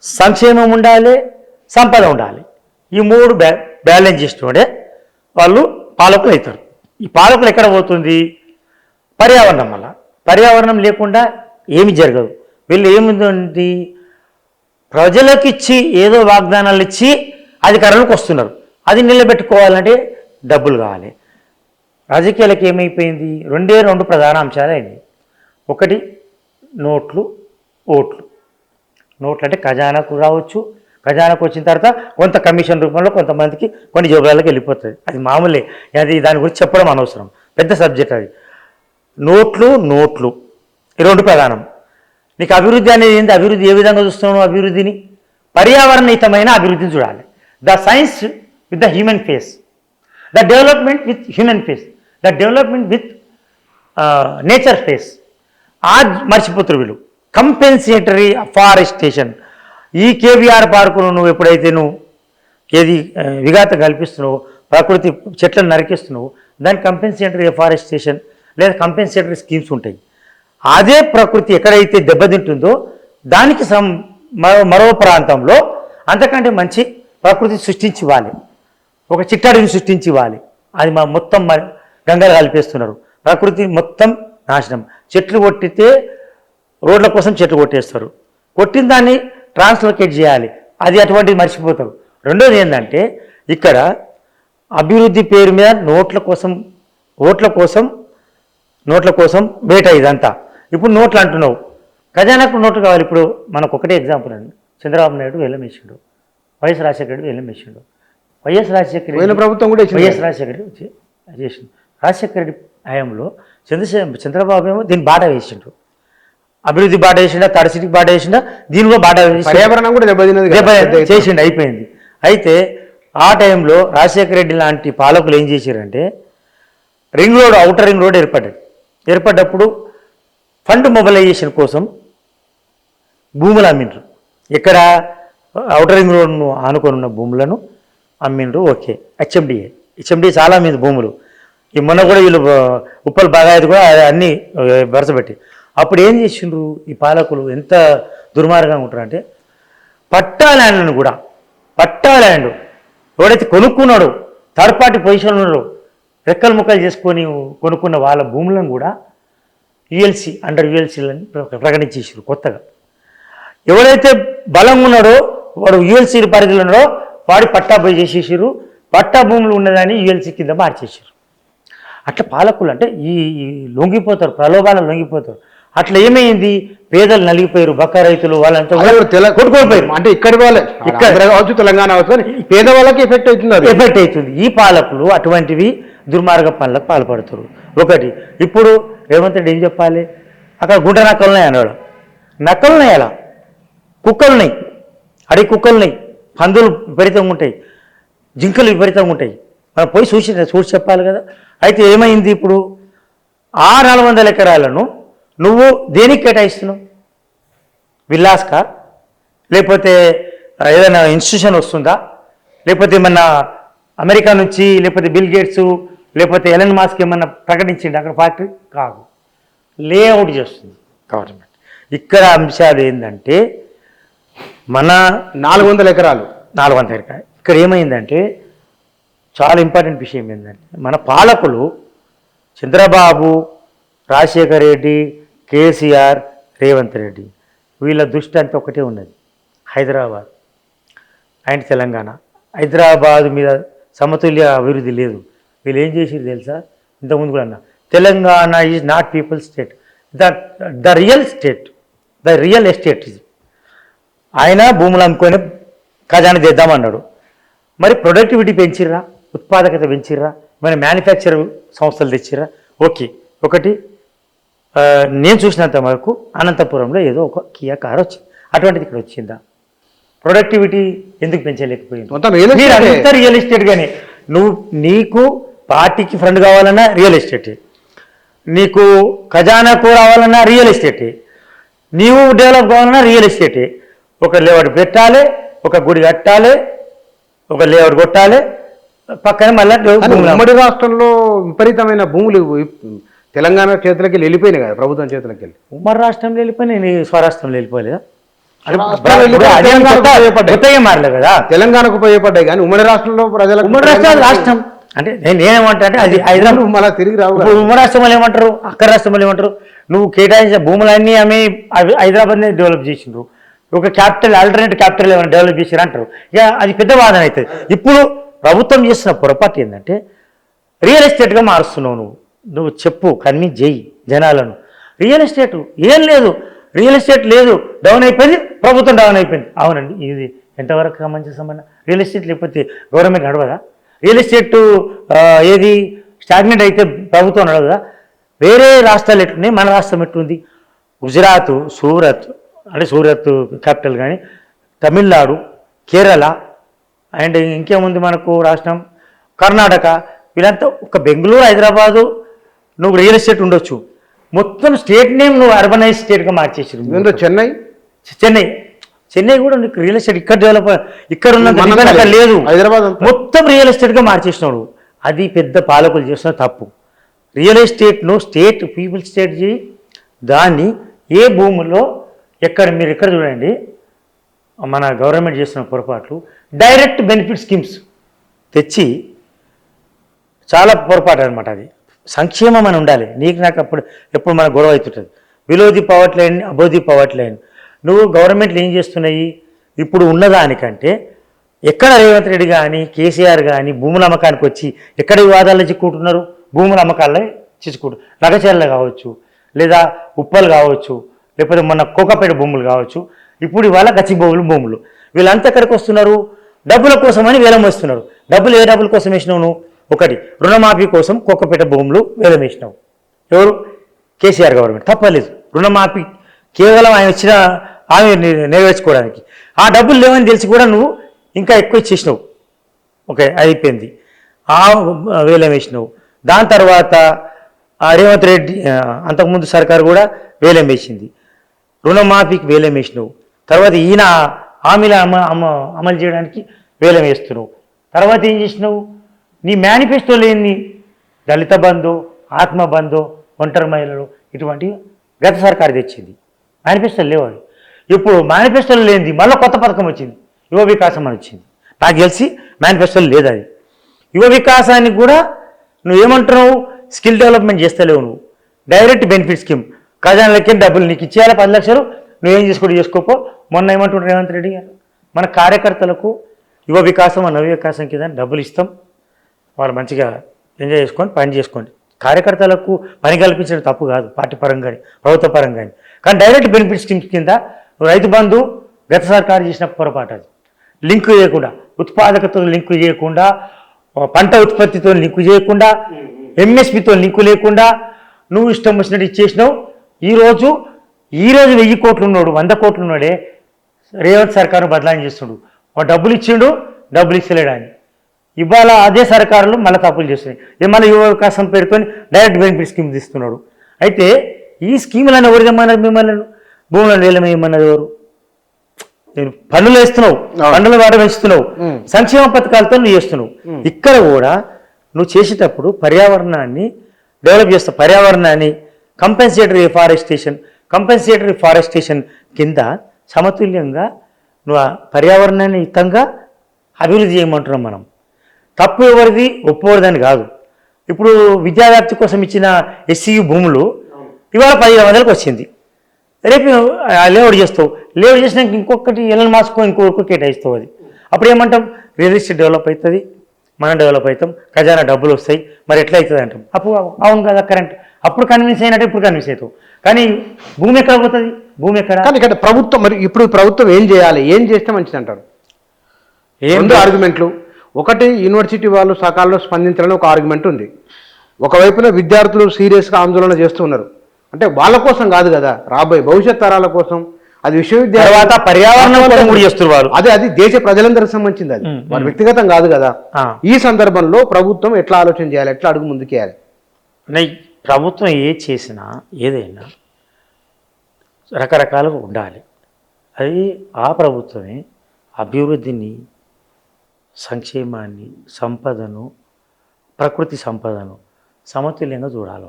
సంక్షేమం ఉండాలి, సంపద ఉండాలి. ఈ 3 బ్యాలెన్స్ చేస్తుండే వాళ్ళు పాలకులు అవుతారు. ఈ పాలకులు ఎక్కడ పోతుంది? పర్యావరణం వల్ల. పర్యావరణం లేకుండా ఏమి జరగదు. వీళ్ళు ఏముంది, ప్రజలకు ఇచ్చి ఏదో వాగ్దానాలు ఇచ్చి అధికారంలోకి వస్తున్నారు. అది నిలబెట్టుకోవాలంటే డబ్బులు కావాలి. రాజకీయాలకు ఏమైపోయింది? 2 ప్రధాన అంశాలు అయింది. ఒకటి నోట్లు, ఓట్లు. నోట్లు అంటే ఖజానాకు రావచ్చు, ఖజానాకు వచ్చిన తర్వాత కొంత కమిషన్ రూపంలో కొంతమందికి కొన్ని జోబులకు వెళ్ళిపోతుంది. అది మామూలే, అది దాని గురించి చెప్పడం అనవసరం, పెద్ద సబ్జెక్ట్ అది. నోట్లు ఈ 2 ప్రధానం. నీకు అభివృద్ధి అనేది ఏంటి? అభివృద్ధి ఏ విధంగా చూస్తున్నావు? అభివృద్ధిని పర్యావరణహితమైన అభివృద్ధిని చూడాలి. The science with the human face, the development with human face, the development with nature face. మర్చిపోతున్నారు వీళ్ళు. Compensatory forestation. ఈ కేబీఆర్ పార్కును నువ్వు ఎప్పుడైతే ఏది విఘాతం కల్పిస్తున్నావు, ప్రకృతి చెట్లను నరికిస్తున్నావు, దాని కంపెన్సేటరీ ఫారెస్టేషన్ లేదా కంపెన్సేటరీ స్కీమ్స్ ఉంటాయి. అదే ప్రకృతి ఎక్కడైతే దెబ్బతింటుందో దానికి మరో ప్రాంతంలో అంతకంటే మంచి ప్రకృతి సృష్టించి ఇవ్వాలి, ఒక చిట్టడిని సృష్టించి ఇవ్వాలి. అది మొత్తం గంగలు కలిపేస్తున్నారు. ప్రకృతి మొత్తం నాశనం. చెట్లు కొట్టితే రోడ్ల కోసం చెట్లు కొట్టేస్తారు, కొట్టిన దాన్ని ట్రాన్స్లోకేట్ చేయాలి, అది అటువంటిది మర్చిపోతారు. రెండోది ఏంటంటే ఇక్కడ అభివృద్ధి పేరు మీద నోట్ల కోసం వేట ఇదంతా. ఇప్పుడు నోట్లు అంటున్నావు, ఖజానాకు నోట్లు కావాలి. ఇప్పుడు మనకు ఒకటే ఎగ్జాంపుల్ అండి, చంద్రబాబు నాయుడు వేలం వేసిండు వైఎస్ రాజశేఖర రెడ్డి వెళ్ళి వేసిండు. వైఎస్ రాజశేఖర పోయిన ప్రభుత్వం కూడా ఇచ్చింది. వైఎస్ రాజశేఖర రెడ్డి చేసిండు. రాజశేఖర రెడ్డి హయాంలో చంద్రబాబు ఏమో దీన్ని బాట వేసిండు. అభివృద్ధి బాట వేసిండా, తడిసిటికి బాట వేసిండా, దీని కూడా బాట పర్యావరణం కూడా దెబ్బతిన్నది చేసిండు, అయిపోయింది. అయితే ఆ టైంలో రాజశేఖర రెడ్డి లాంటి పాలకులు ఏం చేశారంటే ring road, outer ring road ఏర్పడ్డప్పుడు ఫండ్ మొబిలైజేషన్ కోసం భూములు అమ్మిండ్రు. ఇక్కడ అవుటర్ రింగ్ రోడ్ను ఆనుకొని ఉన్న భూములను అమ్మిండ్రు. ఓకే, హెచ్ఎండిఏ చాలా మీద భూములు. ఈ మొన్న కూడా వీళ్ళు ఉప్పల్ బాగాయత్ కూడా అన్నీ వరుసపెట్టి అప్పుడు ఏం చేసిండ్రు ఈ పాలకులు, ఎంత దుర్మార్గంగా ఉంటారంటే పట్టా ల్యాండ్లను కూడా, పట్టా ల్యాండ్ ఎవడైతే కొనుక్కున్నాడో థర్డ్ పార్టీ పొజిషన్ ఉన్నాడో రెక్కలు ముక్కలు చేసుకొని కొనుక్కున్న వాళ్ళ భూములను కూడా యుఎల్సి అండర్ యుఎల్సీలని ప్రకటించేసారు కొత్తగా. ఎవరైతే బలంగా ఉన్నాడో వాడు యుఎల్సీ పరిధిలో ఉన్నాడో వాడి పట్టా పోయి చేసేసారు. పట్టా భూములు ఉన్నదాన్ని యుఎల్సీ కింద మార్చేసారు. అట్లా పాలకులు అంటే ఈ లొంగిపోతారు, ప్రలోభాలను లొంగిపోతారు. అట్లా ఏమైంది, పేదలు నలిగిపోయారు, బక్క రైతులు వాళ్ళంతా కొట్టుకోపోయారు. అంటే ఇక్కడి వాళ్ళే, ఇక్కడ కావచ్చు తెలంగాణ కావచ్చు, పేదవాళ్ళకి ఎఫెక్ట్ అవుతుంది. ఈ పాలకులు అటువంటివి దుర్మార్గ పనులకు పాల్పడుతారు. ఒకటి, ఇప్పుడు రేవంత్ రెడ్డి ఏం చెప్పాలి, అక్కడ గుంట నక్కలున్నాయి అన్నాడు. నక్కలున్నాయి, అలా కుక్కలున్నాయి, అడవి కుక్కలున్నాయి, పందులు విపరీతంగా ఉంటాయి, జింకలు విపరీతంగా ఉంటాయి. మనం పోయి చూసి చెప్పాలి కదా. అయితే ఏమైంది, ఇప్పుడు ఆ 400 ఎకరాలను నువ్వు దేనికి కేటాయిస్తున్నావు? విల్లాస్కా, లేకపోతే ఏదైనా ఇన్స్టిట్యూషన్ వస్తుందా, లేకపోతే ఏమన్నా అమెరికా నుంచి, లేకపోతే బిల్ గేట్స్, లేకపోతే ఎలన్ మాస్క్ ఏమన్నా ప్రకటించింది అక్కడ ఫ్యాక్టరీ? కాదు, లేఅవుట్ చేస్తుంది గవర్నమెంట్. ఇక్కడ అంశాలు ఏంటంటే మన 400 ఎకరాలు ఇక్కడ ఏమైందంటే చాలా ఇంపార్టెంట్ విషయం ఏంటంటే మన పాలకులు చంద్రబాబు, రాజశేఖర రెడ్డి, కేసీఆర్, రేవంత్ రెడ్డి వీళ్ళ దృష్టి అంతా ఒకటే ఉన్నది, హైదరాబాద్ అండ్ తెలంగాణ. హైదరాబాద్ మీద సమతుల్య అభివృద్ధి లేదు. వీళ్ళు ఏం చేసిరు తెలుసా, ఇంతకుముందు కూడా అన్నా, Telangana is not people state, the real estate ఇది. ఆయన భూములు అమ్ముకొని ఖజానా చేద్దామన్నాడు. మరి ప్రొడక్టివిటీ పెంచిర్రా, ఉత్పాదకత పెంచిర్రా, మన మ్యానుఫ్యాక్చర్ సంస్థలు తెచ్చిర్రా? ఓకే, ఒకటి నేను చూసినంత వరకు అనంతపురంలో ఏదో ఒక కియా కార్ వచ్చింది, అటువంటిది ఇక్కడ వచ్చిందా? ప్రొడక్టివిటీ ఎందుకు పెంచలేకపోయింది? మీరు అంతా రియల్ ఎస్టేట్. కానీ నీకు పార్టీకి ఫ్రెండ్ కావాలన్నా రియల్ ఎస్టేటే, నీకు ఖజానాకు రావాలన్నా రియల్ ఎస్టేటే, నీవు డెవలప్ కావాలన్నా రియల్ ఎస్టేటే. ఒక లేఅవుట్ పెట్టాలి, ఒక గుడి కట్టాలి, ఒక లేఅవుట్ కొట్టాలి, పక్కన మళ్ళీ ఉమ్మడి రాష్ట్రంలో విపరీతమైన భూములు తెలంగాణ చేతులకి వెళ్ళిపోయినాయి కదా, ప్రభుత్వం చేతులకి వెళ్ళి. ఉమ్మడి రాష్ట్రంలో వెళ్ళిపోయినాయి, స్వరాష్ట్రం వెళ్ళిపోలేదా? మారలే కదా, తెలంగాణకు ఉపయోగపడ్డాయి కానీ ఉమ్మడి రాష్ట్రంలో ప్రజలకు, ఉమ్మడి రాష్ట్రం అంటే నేనేమంటా అంటే అది హైదరాబాద్ మళ్ళీ తిరిగి రావు. ఉమ్మడి రాష్ట్రం వాళ్ళు ఏమంటారు, అక్కడ రాష్ట్రం వాళ్ళు ఏమంటారు, నువ్వు కేటాయించిన భూములన్నీ ఆమె హైదరాబాద్ని డెవలప్ చేసిండ్రు, ఒక క్యాపిటల్ ఆల్టర్నేటివ్ క్యాపిటల్ ఏమైనా డెవలప్ చేసారు అంటారు. ఇక అది పెద్ద వాదన అవుతుంది. ఇప్పుడు ప్రభుత్వం చేస్తున్న పొరపాటు ఏంటంటే రియల్ ఎస్టేట్గా మారుస్తున్నావు. నువ్వు చెప్పు, కన్విన్స్ చేయి జనాలను. రియల్ ఎస్టేట్ ఏం లేదు, రియల్ ఎస్టేట్ లేదు, డౌన్ అయిపోయింది, ప్రభుత్వం డౌన్ అయిపోయింది. అవునండి, ఇది ఎంతవరకు సమంజసం సంబంధం? రియల్ ఎస్టేట్ లేకపోతే గవర్నమెంట్ నడవదా? రియల్ ఎస్టేట్ ఏది స్టాగ్నెంట్ అయితే ప్రభుత్వం నడవదా? వేరే రాష్ట్రాలు ఎట్లున్నాయి, మన రాష్ట్రం ఎట్లుంది? గుజరాత్, సూరత్ అంటే సూరత్ క్యాపిటల్, కానీ తమిళనాడు, కేరళ అండ్ ఇంకేముంది మనకు రాష్ట్రం, కర్ణాటక, వీళ్ళంతా ఒక బెంగళూరు, హైదరాబాదు నువ్వు రియల్ ఎస్టేట్ ఉండొచ్చు, మొత్తం స్టేట్ నేమ్ నువ్వు అర్బనైజ్ స్టేట్గా మార్చేసారు. చెన్నై కూడా నీకు రియల్ ఎస్టేట్ ఇక్కడ డెవలప్, ఇక్కడ ఉన్నంత లేదు, హైదరాబాద్ మొత్తం రియల్ ఎస్టేట్గా మార్చేసినాడు. అది పెద్ద పాలకులు చేసిన తప్పు. రియల్ ఎస్టేట్ను స్టేట్ పీపుల్ స్టేట్ చేయి, దాన్ని ఏ భూముల్లో ఎక్కడ మీరు ఎక్కడ చూడండి, మన గవర్నమెంట్ చేస్తున్న పొరపాట్లు డైరెక్ట్ బెనిఫిట్ స్కీమ్స్ తెచ్చి చాలా పొరపాటు అనమాట. అది సంక్షేమం అని ఉండాలి, నీకు నాకు ఎప్పుడు మన గొడవ అవుతుంటుంది. Below the poverty line, above the poverty line. నువ్వు గవర్నమెంట్లు ఏం చేస్తున్నాయి, ఇప్పుడు ఉన్నదానికంటే ఎక్కడ రేవంత్ రెడ్డి కానీ కేసీఆర్ కానీ భూముల అమ్మకానికి వచ్చి ఎక్కడ వివాదాల్లో చిక్కుంటున్నారు? భూముల అమ్మకాల్లో చిచ్చుకుంటారు. లగచర్ల కావచ్చు, లేదా ఉప్పలు కావచ్చు, లేకపోతే మన కోకపేట భూములు కావచ్చు, ఇప్పుడు ఇవాళ గచ్చిబౌలు భూములు. వీళ్ళంతా ఎక్కడికి వస్తున్నారు? డబ్బుల కోసమని వేలం వేస్తున్నాడు. డబ్బులు ఏ డబ్బుల కోసం వేసినావు నువ్వు? ఒకటి రుణమాఫీ కోసం కోకపేట భూములు వేలం వేసినావు. ఎవరు? కేసీఆర్ గవర్నమెంట్. తప్పలేదు. రుణమాఫీ కేవలం ఆయన వచ్చిన ఆమె నెరవేర్చుకోవడానికి. ఆ డబ్బులు లేవని తెలిసి కూడా నువ్వు ఇంకా ఎక్కువ ఇచ్చేసినావు. ఓకే, అయిపోయింది. ఆ వేలం వేసినావు. దాని తర్వాత రేవంత్ రెడ్డి అంతకుముందు సర్కారు కూడా వేలం వేసింది. రుణమాఫీకి వేలం వేసినావు. తర్వాత ఈయన హామీలు అమలు చేయడానికి వేలం వేస్తున్నావు. తర్వాత ఏం చేసినావు? నీ మేనిఫెస్టో లేని దళిత బంధు, ఆత్మ బంధు, ఒంటరి మహిళలు ఇటువంటివి గత సర్కారు తెచ్చింది. మేనిఫెస్టోలు లేవు అవి. ఇప్పుడు మేనిఫెస్టోలు లేనిది మళ్ళీ కొత్త పథకం వచ్చింది, యువ వికాసం అని వచ్చింది. నాకు తెలిసి మేనిఫెస్టోలు లేదు అది. యువ వికాసానికి కూడా నువ్వేమంటున్నావు? స్కిల్ డెవలప్మెంట్ చేస్తలేవు నువ్వు. డైరెక్ట్ బెనిఫిట్ స్కీమ్, ఖజానాలకి డబ్బులు నీకు ఇచ్చేయాలి 10 లక్షలు, నువ్వేం చేసుకోపో. మొన్న ఏమంటున్నారు రేవంత్ రెడ్డి గారు? మన కార్యకర్తలకు యువ వికాసం, నవ వికాసం కింద డబ్బులు ఇస్తాం, వాళ్ళు మంచిగా ఎంజాయ్ చేసుకోండి, పని చేసుకోండి. కార్యకర్తలకు పని కల్పించడం తప్పు కాదు, పార్టీ పరంగా ప్రభుత్వ పరంగా. కానీ డైరెక్ట్ బెనిఫిట్ స్కీమ్స్ కింద రైతు బంధు గత సర్కారు చేసిన పొరపాటు. అది లింక్ చేయకుండా, ఉత్పాదకతతో లింకు చేయకుండా, పంట ఉత్పత్తితో లింకు చేయకుండా, ఎంఎస్పితో లింకు లేకుండా నువ్వు ఇష్టం వచ్చినట్టు ఇచ్చేసినావు. ఈరోజు 1000 కోట్లు ఉన్నాడు, 100 కోట్లు ఉన్నాడే రేవంత్ సర్కారు బదలాయించి చేస్తుండు. డబ్బులు ఇచ్చిండు, డబ్బులు ఇస్తలేడు అని. ఇవాళ అదే సర్కారులు మళ్ళీ తప్పులు చేస్తున్నాయి. ఏమన్నా యువ వికాసం పేరుకొని డైరెక్ట్ బెనిఫిట్ స్కీమ్ తీస్తున్నాడు. అయితే ఈ స్కీములను ఎవరు తెమ్మన్నారు? మిమ్మల్ని భూములను వేలమేయమన్నది ఎవరు? నేను పన్నులు వేస్తున్నావు, పన్నుల వాడ పెంచుతున్నావు, సంక్షేమ పథకాలతో నువ్వు చేస్తున్నావు. ఇక్కడ కూడా నువ్వు చేసేటప్పుడు పర్యావరణాన్ని డెవలప్ చేస్తావు. పర్యావరణాన్ని కంపెన్సేటరీ ఫారెస్టేషన్ కింద సమతుల్యంగా నువ్వు ఆ పర్యావరణాన్ని హితంగా అభివృద్ధి చేయమంటున్నాం మనం. తప్పు ఎవరిది, ఒప్పుకోవడదని కాదు. ఇప్పుడు విద్యావ్యాప్తి కోసం ఇచ్చిన ఎస్సీయు భూములు ఇవాళ 1500లకు వచ్చింది. రేపు లేఅవుట్ చేస్తావు. లేఅవుట్ చేసినాక ఇంకొకటి ఎల్ఎన్ మాస్కో ఇంకొక కేటాయిస్తావు. అది అప్పుడు ఏమంటాం? రియల్ ఎస్టేట్ డెవలప్ అవుతుంది, మనం డెవలప్ అవుతాం, ఖజానా డబ్బులు వస్తాయి. మరి ఎట్లా అవుతుంది అంటాం. అప్పుడు అవును కదా కరెంట్. అప్పుడు కన్విన్స్ అయినట్టు ఇప్పుడు కన్విన్స్ అవుతావు. కానీ భూమి ఎక్కడ పోతుంది? భూమి ఎక్కడ? కానీ ఇక్కడ ప్రభుత్వం, మరి ఇప్పుడు ప్రభుత్వం ఏం చేయాలి, ఏం చేస్తే మంచిది అంటారు? రెండు ఆర్గ్యుమెంట్లు. ఒకటి, యూనివర్సిటీ వాళ్ళు సకాలంలో స్పందించాలని ఒక ఆర్గ్యుమెంట్ ఉంది. ఒకవైపున విద్యార్థులు సీరియస్గా ఆందోళన చేస్తున్నారు. అంటే వాళ్ళ కోసం కాదు కదా, రాబోయే భవిష్యత్ తరాల కోసం. అది విశ్వవిద్యాలయం తర్వాత పర్యావరణం కూడా చేస్తున్నారు. అది దేశ ప్రజలందరికి సంబంధించింది. అది వారి వ్యక్తిగతం కాదు కదా. ఈ సందర్భంలో ప్రభుత్వం ఎట్లా ఆలోచన చేయాలి, ఎట్లా అడుగు ముందుకేయాలి? ప్రభుత్వం చేసినా ఏదైనా రకరకాలుగా ఉండాలి. అది ఆ ప్రభుత్వమే అభివృద్ధిని, సంక్షేమాన్ని, సంపదను, ప్రకృతి సంపదను సమతుల్యంగా చూడాలి.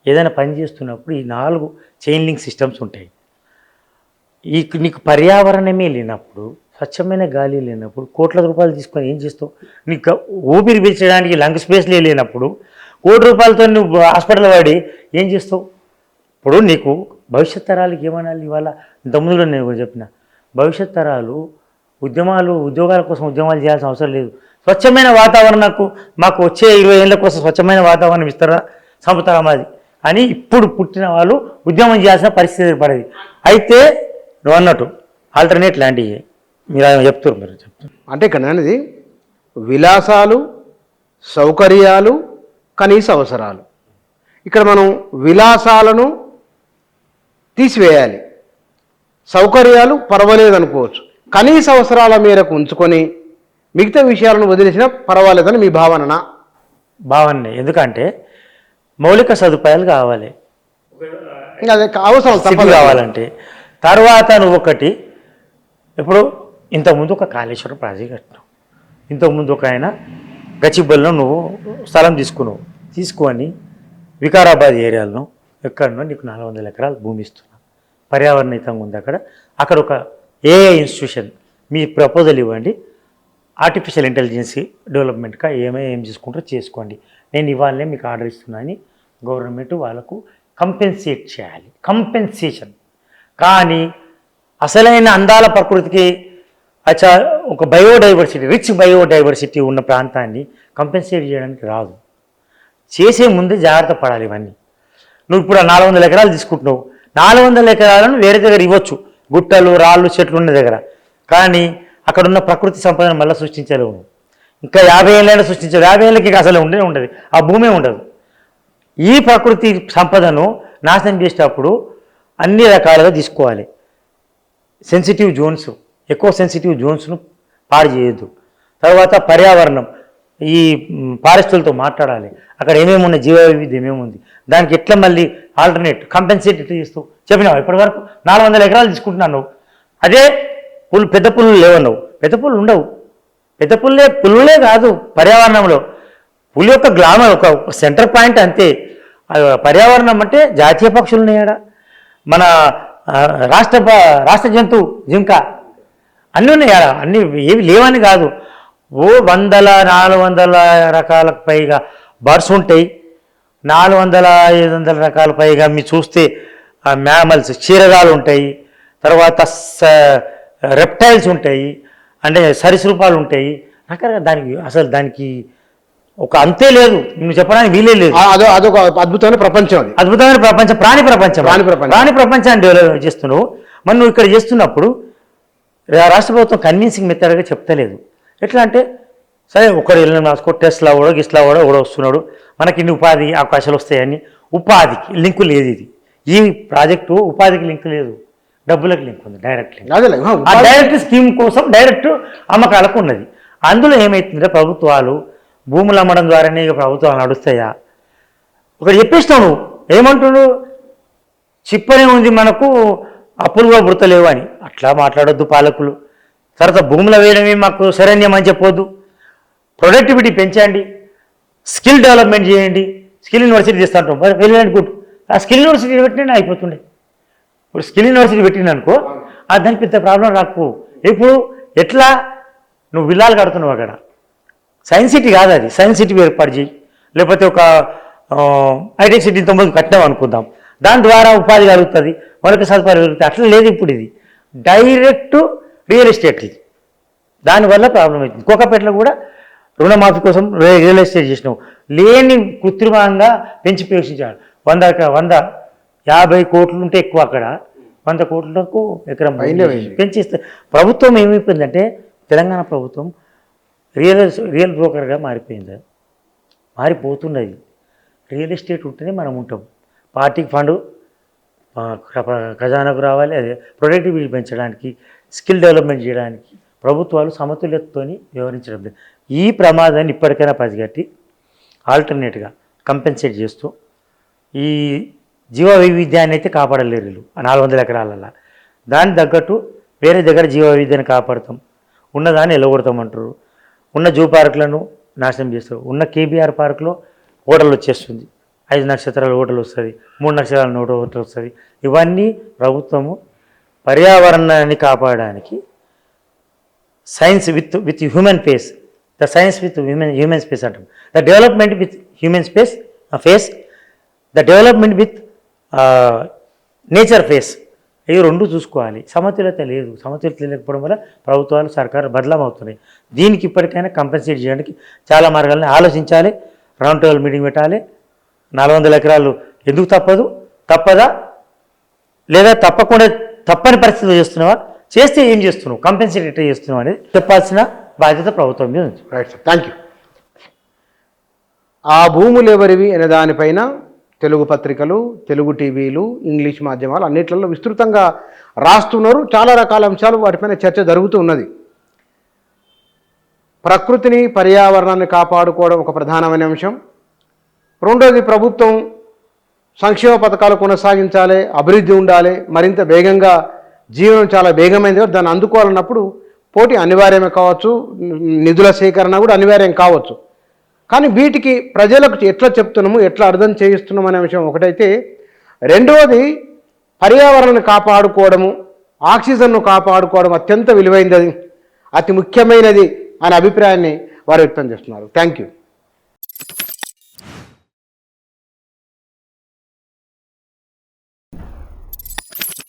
ఏదైనా పని చేస్తున్నప్పుడు ఈ 4 చైన్ లింక్ సిస్టమ్స్ ఉంటాయి. నీకు పర్యావరణమే లేనప్పుడు, స్వచ్ఛమైన గాలి లేనప్పుడు, కోట్ల రూపాయలు తీసుకొని ఏం చేస్తావు? నీకు ఊపిరి పీల్చడానికి లంగ్ స్పేస్లే లేనప్పుడు, కోటి రూపాయలతో నువ్వు హాస్పిటల్ వాడి ఏం చేస్తావు? ఇప్పుడు నీకు భవిష్యత్ తరాలకి ఏమనాలి? ఇవాళ ఇంతకుముందులో నేను చెప్పిన భవిష్యత్ తరాలు ఉద్యోగాల కోసం ఉద్యమాలు చేయాల్సిన అవసరం లేదు. స్వచ్ఛమైన వాతావరణకు మాకు వచ్చే 20 ఏళ్ళ కోసం స్వచ్ఛమైన వాతావరణం ఇస్తారా, చంపుతారా మాది అని ఇప్పుడు పుట్టిన వాళ్ళు ఉద్యమం చేయాల్సిన పరిస్థితి ఏర్పడేది. అయితే నువ్వు అన్నట్టు ఆల్టర్నేట్ లాంటివి మీరు చెప్తారు. అంటే ఇక్కడ అనేది విలాసాలు, సౌకర్యాలు, కనీస అవసరాలు. ఇక్కడ మనం విలాసాలను తీసివేయాలి, సౌకర్యాలు పర్వాలేదు అనుకోవచ్చు, కనీస అవసరాల మేరకు ఉంచుకొని మిగతా విషయాలను వదిలేసినా పర్వాలేదని మీ భావననా? భావనే. ఎందుకంటే మౌలిక సదుపాయాలు కావాలి, అదే అవసరం కావాలంటే. తర్వాత నువ్వు ఒకటి, ఇప్పుడు ఇంతకుముందు ఒక కాళేశ్వరం ప్రాజెక్ట్ కట్టినావు, ఇంతకుముందు ఒక ఆయన గచ్చిబౌలిలో నువ్వు స్థలం తీసుకొని వికారాబాద్ ఏరియాలో ఎక్కడనో నీకు 400 ఎకరాలు భూమి ఇస్తున్నా, పర్యావరణితంగా ఉంది. అక్కడ ఒక ఏఐ ఇన్స్టిట్యూషన్ మీ ప్రపోజల్ ఇవ్వండి, ఆర్టిఫిషియల్ ఇంటెలిజెన్స్ డెవలప్మెంట్గా ఏం చేసుకుంటారో చేసుకోండి, నేను ఇవాళనే మీకు ఆర్డర్ ఇస్తున్నా అని గవర్నమెంట్ వాళ్ళకు కంపెన్సేట్ చేయాలి. కంపెన్సేషన్. కానీ అసలైన అందాల ప్రకృతికి ఒక బయోడైవర్సిటీ, రిచ్ బయోడైవర్సిటీ ఉన్న ప్రాంతాన్ని కంపెన్సేట్ చేయడానికి రాదు. చేసే ముందే జాగ్రత్త పడాలి. ఇవన్నీ నువ్వు ఇప్పుడు 400 ఎకరాలు తీసుకుంటున్నావు, 400 ఎకరాలను వేరే దగ్గర ఇవ్వచ్చు, గుట్టలు, రాళ్ళు, చెట్లు ఉన్న దగ్గర. కానీ అక్కడ ఉన్న ప్రకృతి సంపదను మళ్ళీ సృష్టించలేవు. ఇంకా 50 ఏళ్ళైనా సృష్టించలేవు. 50 ఏళ్ళకి అసలు ఉండదు, ఆ భూమే ఉండదు. ఈ ప్రకృతి సంపదను నాశనం చేసేటప్పుడు అన్ని రకాలుగా తీసుకోవాలి. సెన్సిటివ్ జోన్స్, ఎక్కువ సెన్సిటివ్ జోన్స్ను పాడు చేయొద్దు. తర్వాత పర్యావరణం, ఈ ఫారెస్టులతో మాట్లాడాలి. అక్కడ ఏమేమి ఉన్నాయి, జీవ వైవిధ్యం ఏమేముంది, దానికి ఎట్లా మళ్ళీ ఆల్టర్నేట్ కంపెన్సేట్ ఎట్లా చేస్తూ చెప్పినావు. ఇప్పటివరకు 400 ఎకరాలు తీసుకుంటున్నాను. అదే పెద్ద పుల్లు లేవన్నావు. పెద్ద పుల్లు ఉండవు. పెద్ద పుల్లే కాదు, పర్యావరణంలో పులి యొక్క గ్లామర్ ఒక సెంటర్ పాయింట్ అంతే. పర్యావరణం అంటే జాతీయ పక్షులు ఉన్నాయా, మన రాష్ట్ర జంతువు జింక అన్నీ ఉన్నాయి. అన్నీ ఏవి లేవని కాదు. 400 రకాలకు పైగా బర్డ్స్ ఉంటాయి. 400-500 రకాల పైగా మీరు చూస్తే మ్యామల్స్, క్షీరదాలు ఉంటాయి. తర్వాత రెప్టైల్స్ ఉంటాయి, అంటే సరీసృపాలు ఉంటాయి. రకరకాల దానికి ఒక అంతే లేదు, నువ్వు చెప్పడానికి వీలే లేదు. అదొక అద్భుతమైన ప్రపంచం, అది అద్భుతమైన ప్రపంచం, ప్రాణి ప్రపంచాన్ని డెవలప్ చేస్తున్నావు. మరి నువ్వు ఇక్కడ చేస్తున్నప్పుడు రాష్ట్ర ప్రభుత్వం కన్విన్సింగ్ మెథడ్గా చెప్తలేదు. ఎట్లా అంటే సరే ఒకరు వెళ్ళిన రాసుకో, టెస్ట్లా కూడా గిస్లా కూడా వస్తున్నాడు, మనకి ఇన్ని ఉపాధి అవకాశాలు వస్తాయని. ఉపాధికి లింకు లేదు. ఈ ప్రాజెక్టు ఉపాధికి లింక్ లేదు, డబ్బులకు లింక్ ఉంది, డైరెక్ట్ లింక్. ఆ డైరెక్ట్ స్కీమ్ కోసం డైరెక్ట్ అమ్మకాలకు ఉన్నది. అందులో ఏమవుతుందంటే ప్రభుత్వాలు భూములు అమ్మడం ద్వారానే ఇక ప్రభుత్వాలు నడుస్తాయా? ఒకటి చెప్పేస్తావు, నువ్వు ఏమంటున్నావు, చిప్పనే ఉంది మనకు, అప్పులు కూడా పుడతలేవు అని. అట్లా మాట్లాడొద్దు పాలకులు. తర్వాత భూములు వేయడమే మాకు శరణ్యం అని చెప్పొద్దు. ప్రొడక్టివిటీ పెంచండి, స్కిల్ డెవలప్మెంట్ చేయండి, స్కిల్ యూనివర్సిటీ చేస్తా ఉంటాం. Well and good. ఆ స్కిల్ యూనివర్సిటీ పెట్టినా అయిపోతుండే. ఇప్పుడు స్కిల్ యూనివర్సిటీ పెట్టిననుకో దానికి పెద్ద ప్రాబ్లం రాకు. ఇప్పుడు ఎట్లా నువ్వు విల్లాలు కడుతున్నావు అక్కడ, సైన్స్ సిటీ కాదు అది, సైన్స్ సిటీ ఏర్పాటు చేయి. లేకపోతే ఒక హైటెక్ సిటీ 9 కట్టినాం అనుకుందాం, దాని ద్వారా ఉపాధి కలుగుతుంది, మరొక సదుపాయాలు కలుగుతాయి. అట్లా లేదు ఇప్పుడు. ఇది డైరెక్ట్ రియల్ ఎస్టేట్. ఇది దానివల్ల ప్రాబ్లం అవుతుంది. కోకపేటలో కూడా రుణమాఫీ కోసం రియల్ ఎస్టేట్ చేసినావు, లేని కృత్రిమంగా పెంచి పోషించాడు. 150 కోట్లు ఉంటే ఎక్కువ, అక్కడ 100 కోట్లకు ఎకరం పెంచిస్తే. ప్రభుత్వం ఏమైపోయిందంటే తెలంగాణ ప్రభుత్వం రియల్ బ్రోకర్గా మారిపోతున్నది. రియల్ ఎస్టేట్ ఉంటేనే మనం ఉంటాం. పార్టీకి ఫండ్ ఖజానాకు రావాలి, అదే ప్రొడక్టివిటీ పెంచడానికి, స్కిల్ డెవలప్మెంట్ చేయడానికి ప్రభుత్వాలు సమతుల్యతతో వ్యవహరించడం లేదు. ఈ ప్రమాదాన్ని ఇప్పటికైనా పసిగట్టి ఆల్టర్నేట్గా కంపెన్సేట్ చేస్తూ ఈ జీవ వైవిధ్యాన్ని అయితే కాపాడలేరు వీళ్ళు 400 ఎకరాలలో. దానికి తగ్గట్టు వేరే దగ్గర జీవ వైవిధ్యాన్ని కాపాడుతాం, ఉన్నదాన్ని ఎల్లగొడతామంటారు. ఉన్న జూ పార్కులను నాశనం చేస్తారు. ఉన్న కేబీఆర్ పార్కులో హోటల్ వచ్చేస్తుంది, 5 నక్షత్రాల హోటల్ వస్తుంది, 3 నక్షత్రాల హోటల్ వస్తుంది. ఇవన్నీ ప్రభుత్వము పర్యావరణాన్ని కాపాడడానికి science with human face, the science with human space అంటాం. The development with human face, the development with nature face, ఇవి 2 చూసుకోవాలి. సమతుల్యత లేదు. సమతుల్యత లేకపోవడం వల్ల ప్రభుత్వాలు, సర్కారు బదలామవుతున్నాయి. దీనికి ఇప్పటికైనా కంపెన్సేట్ చేయడానికి చాలా మార్గాలని ఆలోచించాలి. రౌండ్ టేబుల్ మీటింగ్ పెట్టాలి. 400 ఎకరాలు ఎందుకు తప్పదా, లేదా తప్పని పరిస్థితులు చేస్తున్నావా, చేస్తే ఏం చేస్తున్నావు, కంపెన్సేట్ ఎట్లా చేస్తున్నావు అనేది చెప్పాల్సిన బాధ్యత ప్రభుత్వం మీద ఉంది. Right sir, thank you. ఆ భూములు ఎవరివి అనే దానిపైన తెలుగు పత్రికలు, తెలుగు టీవీలు, ఇంగ్లీష్ మాధ్యమాలు అన్నిట్లలో విస్తృతంగా రాస్తున్నారు. చాలా రకాల అంశాలు వాటిపైన చర్చ జరుగుతూ ఉన్నది. ప్రకృతిని, పర్యావరణాన్ని కాపాడుకోవడం ఒక ప్రధానమైన అంశం. రెండోది, ప్రభుత్వం సంక్షేమ పథకాలు కొనసాగించాలి, అభివృద్ధి ఉండాలి, మరింత వేగంగా జీవనం చాలా వేగమైంది, దాన్ని అందుకోవాలన్నప్పుడు పోటీ అనివార్యమే కావచ్చు, నిధుల సేకరణ కూడా అనివార్యం కావచ్చు. కానీ వీటికి ప్రజలకు ఎట్లా చెప్తున్నాము, ఎట్లా అర్థం చేయిస్తున్నాం అనే విషయం ఒకటైతే, రెండవది పర్యావరణాన్ని కాపాడుకోవడము, ఆక్సిజన్ను కాపాడుకోవడం అత్యంత విలువైనది, అతి ముఖ్యమైనది అనే అభిప్రాయాన్ని వారు వ్యక్తం చేస్తున్నారు. Thank you.